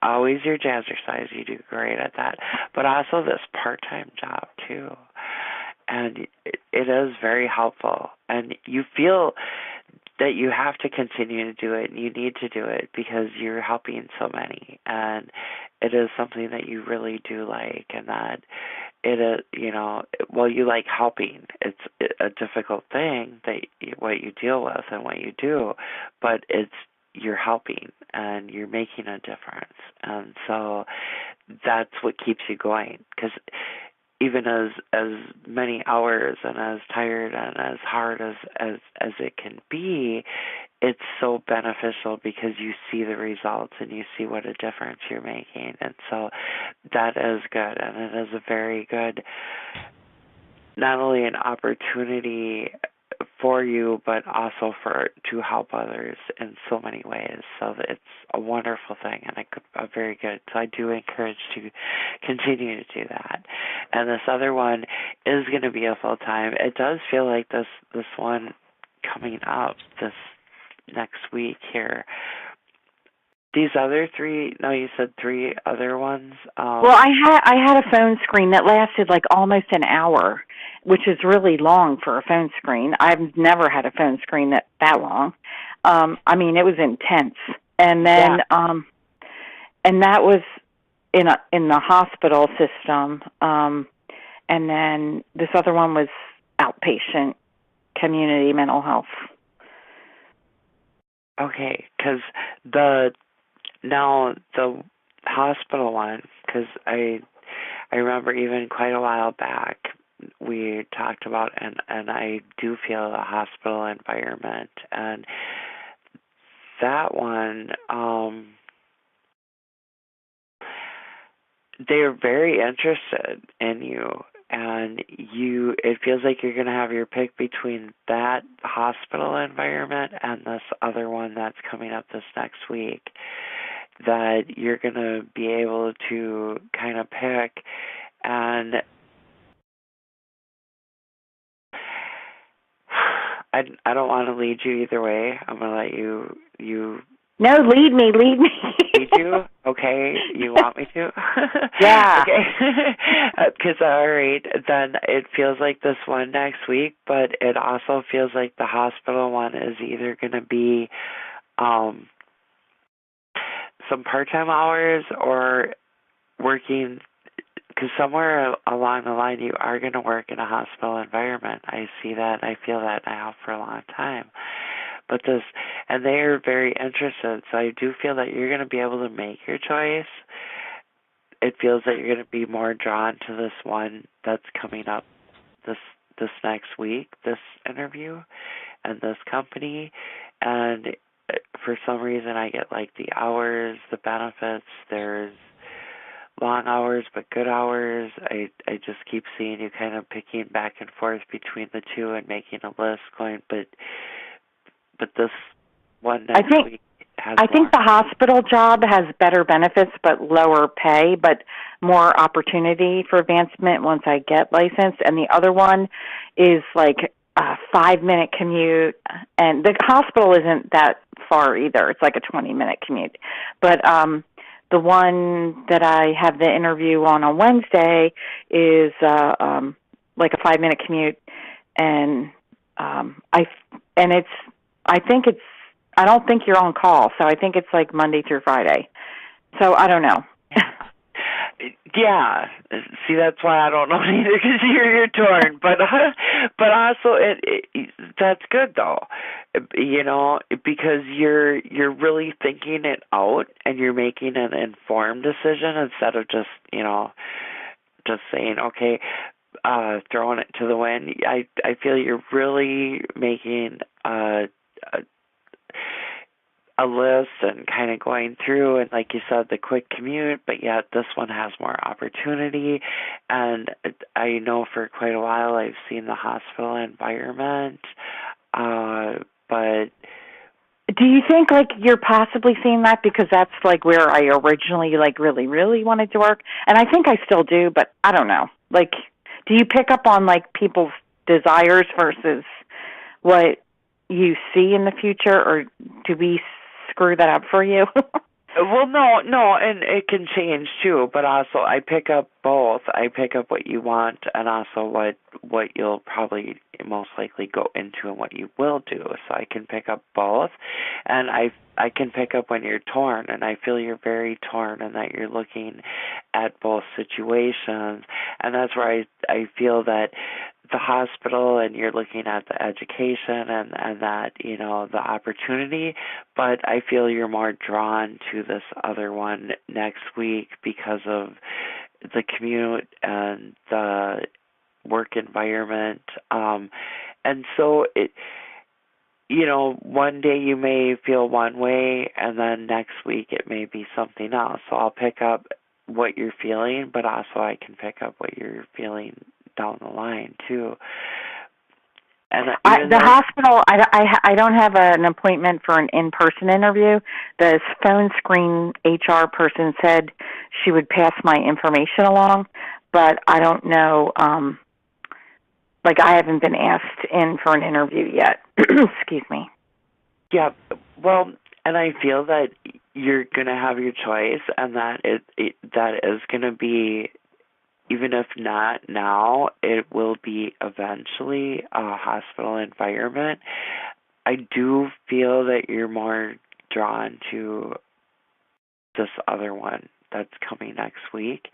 always your jazzercise. You do great at that. But also this part-time job, too. And it is very helpful. And you feel that you have to continue to do it, and you need to do it because you're helping so many. And it is something that you really do like, and that it is, you like helping. It's a difficult thing, what you deal with and what you do, but you're helping and you're making a difference. And so that's what keeps you going, because even as many hours and as tired and as hard as it can be, it's so beneficial because you see the results and you see what a difference you're making. And so that is good, and it is a very good, not only an opportunity for you, but also to help others in so many ways. So it's a wonderful thing, and a very good. So I do encourage to continue to do that. And this other one is going to be a full time. It does feel like this one coming up this next week here. These other 3, no, you said 3 other ones? Well, I had a phone screen that lasted like almost an hour, which is really long for a phone screen. I've never had a phone screen that long. I mean, it was intense. And then, and that was in the hospital system. And then this other one was outpatient community mental health. Okay, because the hospital one, because I remember even quite a while back we talked about, and I do feel a hospital environment, and that one, they're very interested in you, and it feels like you're going to have your pick between that hospital environment and this other one that's coming up this next week, that you're going to be able to kind of pick. And I don't want to lead you either way. I'm going to let you No, lead me. Lead you? Okay, you want me to? Yeah. Okay. Because, all right, then it feels like this one next week, but it also feels like the hospital one is either going to be some part-time hours or working, because somewhere along the line you are going to work in a hospital environment. I see that, and I feel that now for a long time. But and they are very interested, so I do feel that you're going to be able to make your choice. It feels that you're going to be more drawn to this one that's coming up this next week, this interview, and this company. And for some reason, I get like the hours, the benefits. There's long hours, but good hours. I just keep seeing you kind of picking back and forth between the two and making a list, going, but this one next week has I think more. the hospital job has better benefits but lower pay, but more opportunity for advancement once I get licensed. And the other one is like a 5-minute commute. And the hospital isn't that far either. It's like a 20-minute commute. But the one that I have the interview on Wednesday is like a 5-minute commute. And I don't think you're on call, so I think it's like Monday through Friday. So I don't know. Yeah. See, that's why I don't know either, because you're torn. But also that's good though, because you're really thinking it out and you're making an informed decision instead of just saying, okay, throwing it to the wind. I feel you're really making a list and kind of going through, and like you said, the quick commute, but yet this one has more opportunity. And I know for quite a while I've seen the hospital environment, but do you think like you're possibly seeing that because that's like where I originally like really, really wanted to work? And I think I still do, but I don't know. Like, do you pick up on like people's desires versus what you see in the future, or do we screw that up for you? Well, no, and it can change too, but also I pick up both. I pick up what you want and also what you'll probably most likely go into and what you will do. So I can pick up both, and I can pick up when you're torn, and I feel you're very torn and that you're looking at both situations, and that's where I feel that the hospital and you're looking at the education and that, the opportunity, but I feel you're more drawn to this other one next week because of the commute and the work environment. And so one day you may feel one way and then next week it may be something else. So I'll pick up what you're feeling, but also I can pick up what you're feeling down the line too. And the hospital, I don't have an appointment for an in-person interview. The phone screen HR person said she would pass my information along, but I don't know. Like I haven't been asked in for an interview yet. Excuse me. Yeah, well, and I feel that you're going to have your choice, and that that is going to be, even if not now, it will be eventually a hospital environment. I do feel that you're more drawn to this other one that's coming next week.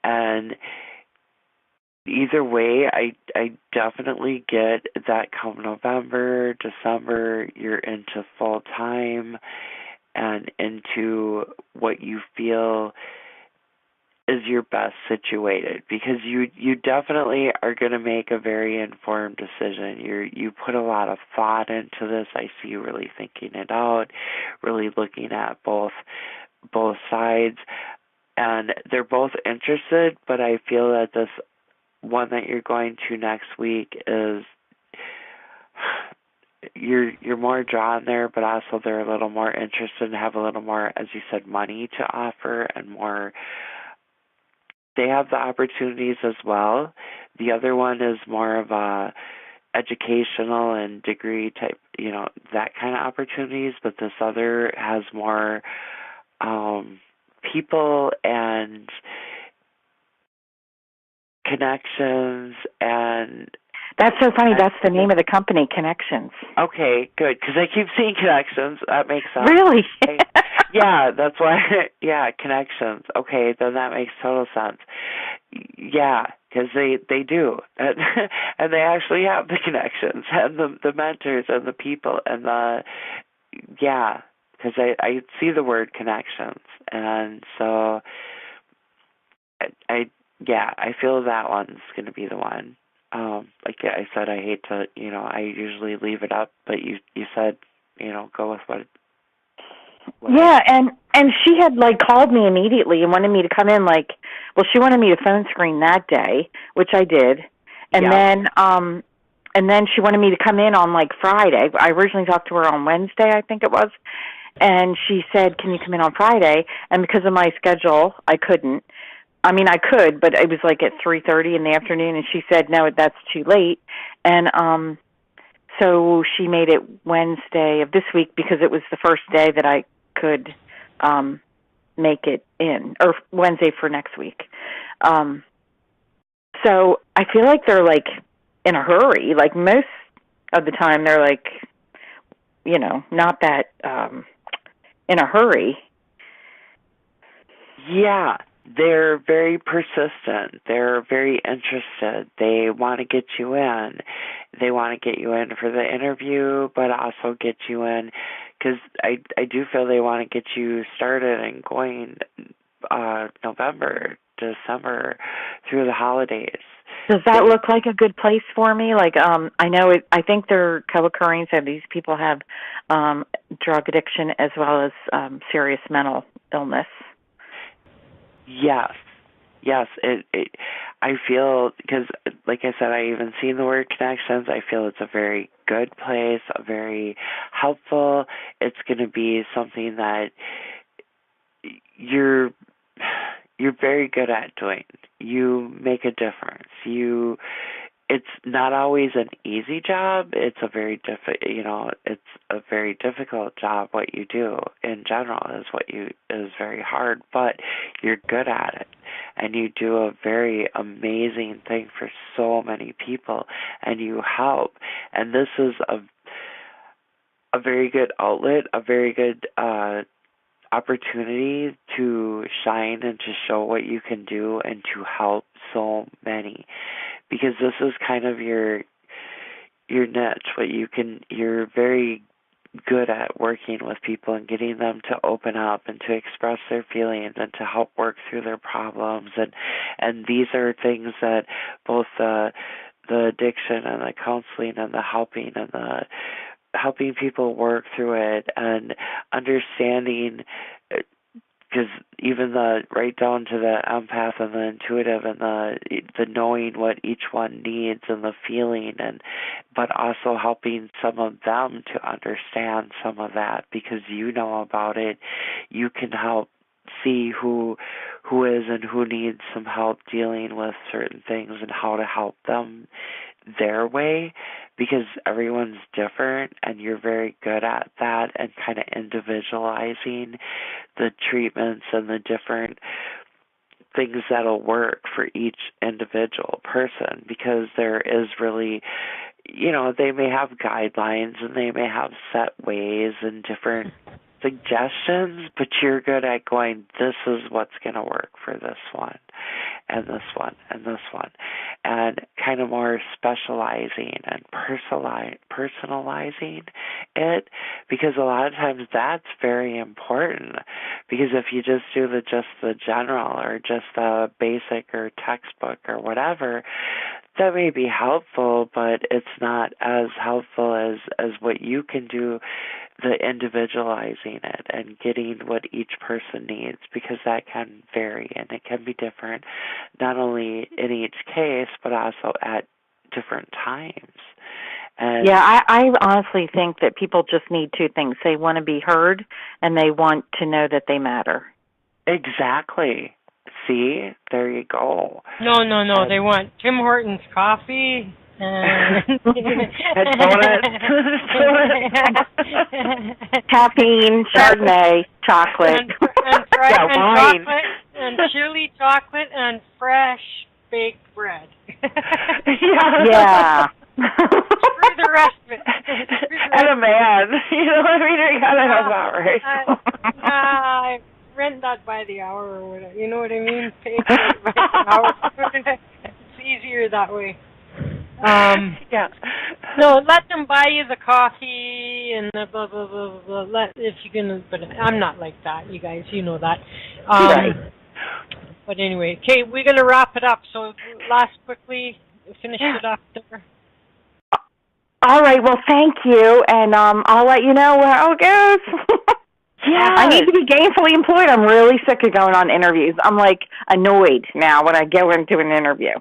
And either way, I definitely get that come November, December, you're into full time and into what you feel is your best situated, because you definitely are going to make a very informed decision. You put a lot of thought into this. I see you really thinking it out, really looking at both sides, and they're both interested, but I feel that this one that you're going to next week is you're more drawn there, but also they're a little more interested and have a little more, as you said, money to offer, and more. They have the opportunities as well. The other one is more of a educational and degree type, that kind of opportunities, but this other has more people and connections. And that's so funny. That's the name of the company, Connections. Okay, good, because I keep seeing Connections. That makes sense. Really? Yeah, that's why. Yeah, Connections. Okay, then that makes total sense. Yeah, because they do, and they actually have the connections and the mentors and the people and because I see the word connections, and so I feel that one's going to be the one. Like I said, I hate to, I usually leave it up, but you said, go with what yeah, and she had called me immediately and wanted me to come in. She wanted me to phone screen that day, which I did, and then she wanted me to come in on Friday. I originally talked to her on Wednesday, I think it was, and she said, "Can you come in on Friday?" And because of my schedule, I couldn't. I mean, I could, but it was at 3:30 in the afternoon, and she said, "No, that's too late," and so she made it Wednesday of this week because it was the first day that I could make it in, or Wednesday for next week. So I feel like they're in a hurry. Most of the time they're not that in a hurry. Yeah, they're very persistent. They're very interested. They want to get you in. They want to get you in for the interview, but also get you in because I do feel they want to get you started and going November, December, through the holidays. Does that look like a good place for me? I know I think they're co-occurring, so these people have drug addiction as well as serious mental illness. Yes. I feel, because like I said, I even seen the word connections. I feel it's a very good place, a very helpful. It's going to be something that you're very good at doing. You make a difference. It's not always an easy job. It's a very it's a very difficult job. What you do in general is very hard, but you're good at it, and you do a very amazing thing for so many people, and you help. And this is a very good outlet, a very good opportunity to shine and to show what you can do and to help so many, because this is kind of your niche. You're very good at working with people and getting them to open up and to express their feelings and to help work through their problems, and these are things that both the addiction and the counseling and the helping and the helping people work through it and understanding, because even right down to the empath and the intuitive and the knowing what each one needs and the feeling, but also helping some of them to understand some of that, because you know about it. You can help see who is and who needs some help dealing with certain things and how to help them their way, because everyone's different, and you're very good at that and kind of individualizing the treatments and the different things that'll work for each individual person, because there is really, they may have guidelines and they may have set ways and different suggestions, but you're good at going, this is what's going to work for this one and this one and this one, and kind of more specializing and personalizing it, because a lot of times that's very important. Because if you just do just the general or just the basic or textbook or whatever, that may be helpful, but it's not as helpful as what you can do, the individualizing it and getting what each person needs, because that can vary and it can be different, not only in each case, but also at different times. And yeah, I honestly think that people just need two things. They want to be heard, and they want to know that they matter. Exactly. See, there you go. No. They want Tim Hortons coffee and donuts, caffeine, Chardonnay, chocolate, and chocolate, and chili chocolate, and fresh baked bread. Yeah. Screw the rest of it. And a man, you know what I mean? You gotta have that, right? I rent that by the hour or whatever. You know what I mean? Pay by the hour. It's easier that way. Yeah. No, let them buy you the coffee and the blah blah blah blah. If you're gonna, but I'm not like that, you guys. You know that. Right. But anyway, okay, we're gonna wrap it up. So last quickly, finish it up there. All right. Well, thank you, and I'll let you know how it goes. Yeah. I need to be gainfully employed. I'm really sick of going on interviews. I'm like annoyed now when I go into an interview.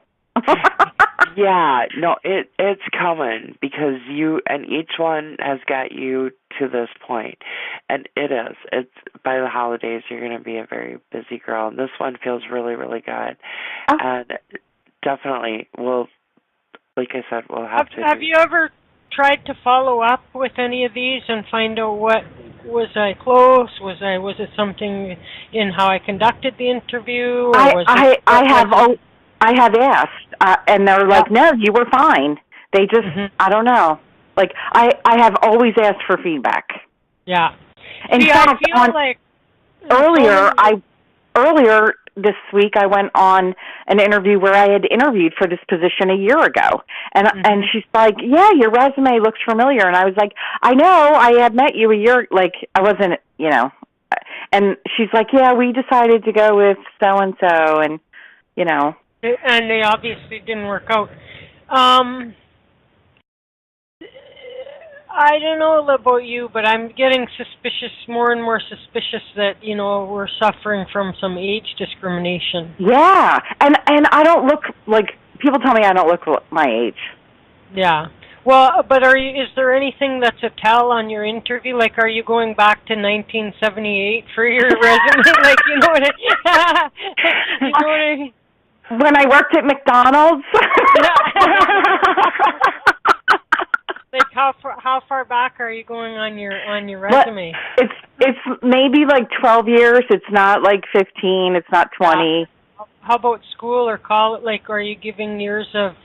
Yeah, no, it's coming, because you and each one has got you to this point, and it is. It's by the holidays you're going to be a very busy girl, and this one feels really, really good, and definitely we'll, like I said, we'll have to. Have you ever tried to follow up with any of these and find out what was I close? Was it something in how I conducted the interview? Or I have asked, and they're like, no, you were fine. They just, I don't know. Like, I have always asked for feedback. Yeah. In fact, earlier this week, I went on an interview where I had interviewed for this position a year ago. And and she's like, yeah, your resume looks familiar. And I was like, I know, I had met you a year, like, I wasn't, you know. And she's like, yeah, we decided to go with so-and-so, and, you know. And they obviously didn't work out. I don't know about you, but I'm getting more and more suspicious that, you know, we're suffering from some age discrimination. Yeah, and I don't look like, people tell me I don't look my age. Yeah. Well, but is there anything that's a tell on your interview? Like, are you going back to 1978 for your resume? Like, you know what I mean? When I worked at McDonald's. Like, how far back are you going on your resume? Well, it's maybe like 12 years. It's not like 15. It's not 20. How about school or college? Like, are you giving years of?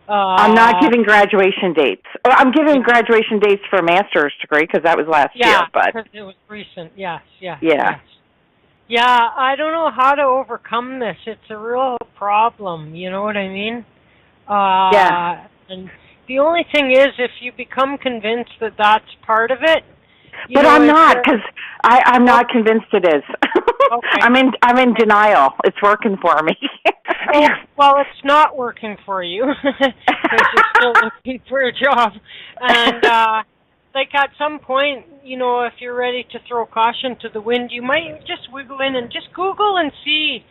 I'm not giving graduation dates. I'm giving graduation dates for a master's degree because that was last year. But because it was recent. Yes. Yeah, I don't know how to overcome this. It's a real problem, you know what I mean? Yeah. And the only thing is, if you become convinced that that's part of it. But I'm not, because I'm not convinced it is. Okay. I'm in denial. It's working for me. Well, it's not working for you because you're still looking for a job. And like at some point, you know, if you're ready to throw caution to the wind, you might just wiggle in and just Google and see,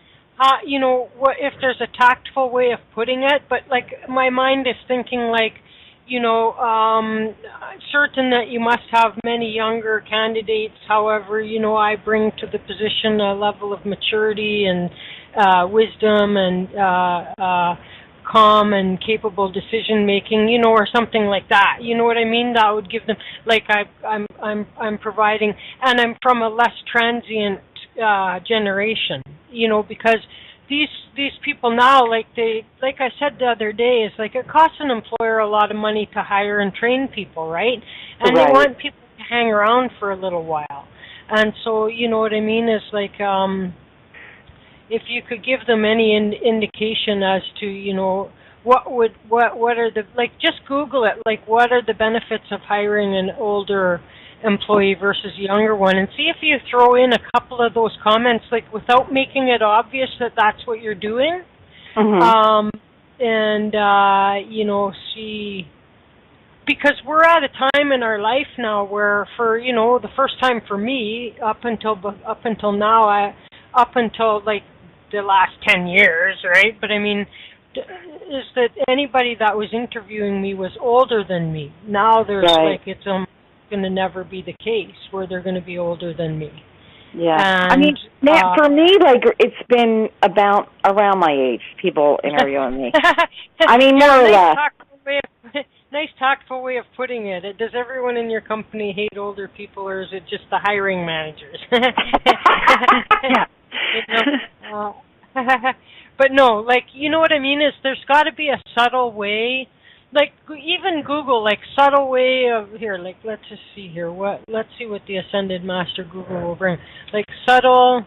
you know, what if there's a tactful way of putting it. But like my mind is thinking like, you know, certain that you must have many younger candidates. However, you know, I bring to the position a level of maturity and wisdom and calm and capable decision making, you know, or something like that. You know what I mean? That would give them, like, I'm providing, and I'm from a less transient generation, you know, because these people now, like I said the other day, is like it costs an employer a lot of money to hire and train people, right? And they want people to hang around for a little while. And so, you know what I mean, is like, if you could give them any indication as to, you know, what are the, like, just Google it, like, what are the benefits of hiring an older employee versus a younger one, and see if you throw in a couple of those comments, like without making it obvious that that's what you're doing. Mm-hmm. See, because we're at a time in our life now where, for the first time for me, up until now, up until like the last 10 years, right? But I mean, is that anybody that was interviewing me was older than me. Now there's like it's going to never be the case where they're going to be older than me. Yeah, and, I mean, for me, like it's been about around my age. People interviewing me. I mean, more or less. Nice tactful way of putting it. Does everyone in your company hate older people, or is it just the hiring managers? But no, like, you know what I mean? Is there's got to be a subtle way, like even Google, like subtle way of here. Like let's just see here. Let's see what the Ascended Master Google will bring. Like subtle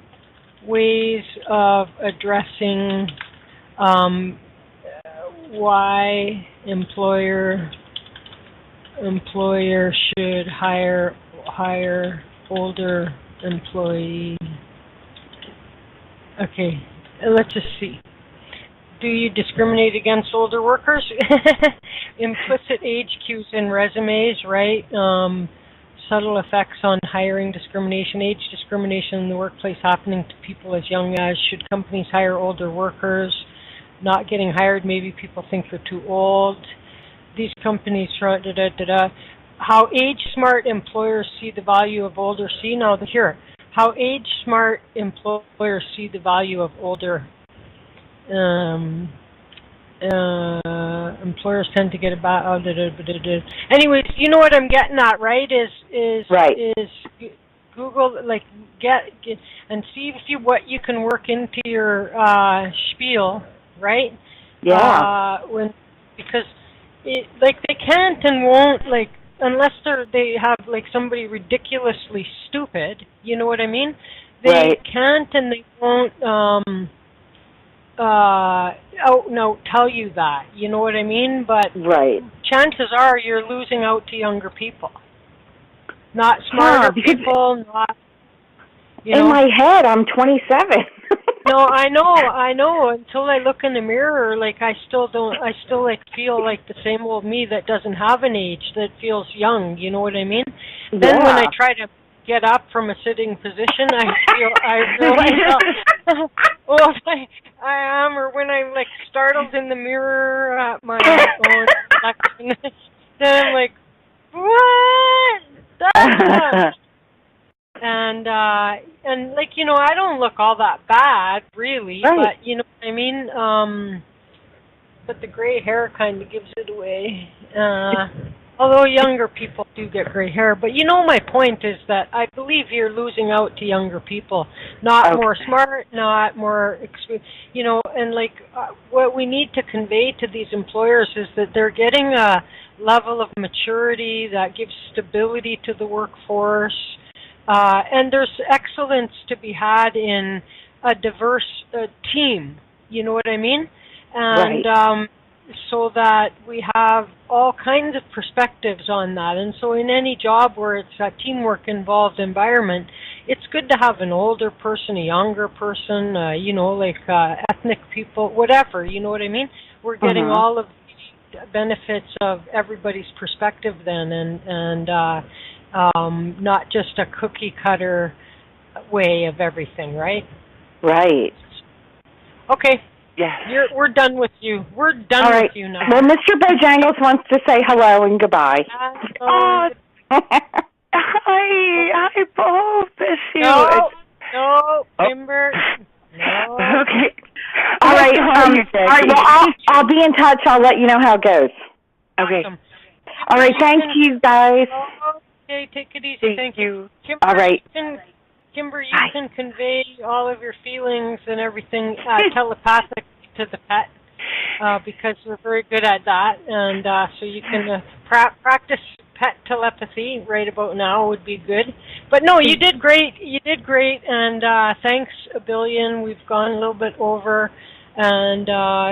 ways of addressing why employer should hire older employee. Okay, let's just see. Do you discriminate against older workers? Implicit age cues in resumes, right? Subtle effects on hiring discrimination, age discrimination in the workplace happening to people as young as. Should companies hire older workers? Not getting hired, maybe people think they're too old. These companies, how age-smart employers see the value of older. See, now here, how age-smart employers see the value of older. Employers tend to get about. Anyways, you know what I'm getting at, right? Is Google, like get and see if what you can work into your spiel, right? Yeah. Because like they can't and won't, like, unless they have like somebody ridiculously stupid. You know what I mean? They can't and they won't tell you that. You know what I mean? But chances are you're losing out to younger people, not smarter people, not. In my head, I'm 27. No, I know. Until I look in the mirror, like I still like feel like the same old me that doesn't have an age, that feels young. You know what I mean? Yeah. Then when I try to get up from a sitting position, I realize, I am, or when I'm like startled in the mirror at my own reflection, then I'm like, what? That's And like, you know, I don't look all that bad, really, but you know what I mean? But the gray hair kind of gives it away. Although younger people do get gray hair. But you know, my point is that I believe you're losing out to younger people. Not more smart, not more, you know, and like what we need to convey to these employers is that they're getting a level of maturity that gives stability to the workforce. And there's excellence to be had in a diverse team, you know what I mean? And so that we have all kinds of perspectives on that. And so in any job where it's a teamwork involved environment, it's good to have an older person, a younger person, you know, like ethnic people, whatever, you know what I mean? We're getting all of the benefits of everybody's perspective then, and not just a cookie cutter way of everything, right? Right. Okay. Yeah. We're done with you. We're done with you now. Well, Mr. Bojangles wants to say hello and goodbye. Hi, Paul. Miss you. No, Kimber. No. Okay. All right. All right. Well, I'll be in touch. I'll let you know how it goes. Okay. Awesome. All right. Thank you, guys. Okay, take it easy. Thank you. Kimber, all right. Kimber, you can convey all of your feelings and everything telepathically to the pet because we're very good at that. And so you can practice pet telepathy right about now would be good. But no, you did great. You did great. And thanks a billion. We've gone a little bit over. And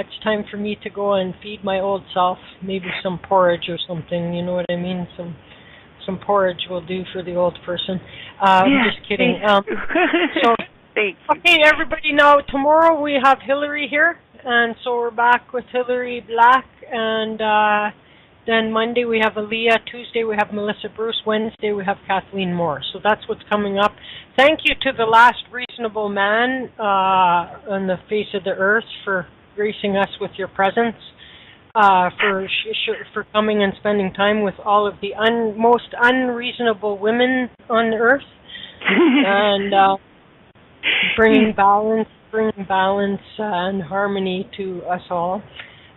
it's time for me to go and feed my old self, maybe some porridge or something. You know what I mean? Some some porridge will do for the old person. I'm just kidding. So, okay, everybody, now tomorrow we have Hillary here, and so we're back with Hillary Black, and then Monday we have Aaliyah, Tuesday we have Melissa Bruce, Wednesday we have Kathleen Moore. So that's what's coming up. Thank you to the last reasonable man on the face of the earth for gracing us with your presence, for coming and spending time with all of the most unreasonable women on earth, and bringing balance and harmony to us all.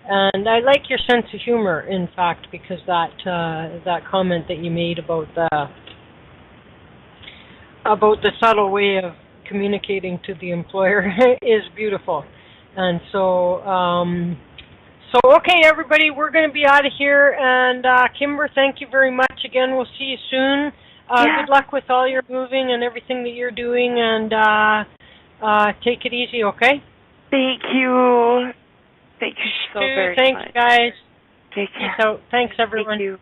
And I like your sense of humor, in fact, because that comment that you made about the subtle way of communicating to the employer is beautiful. And so, okay, everybody, we're going to be out of here. And Kimber, thank you very much again. We'll see you soon. Good luck with all your moving and everything that you're doing. And take it easy, okay? Thank you. Thank you so very much. Thanks, guys. Take care. So, thanks, everyone. Thank you.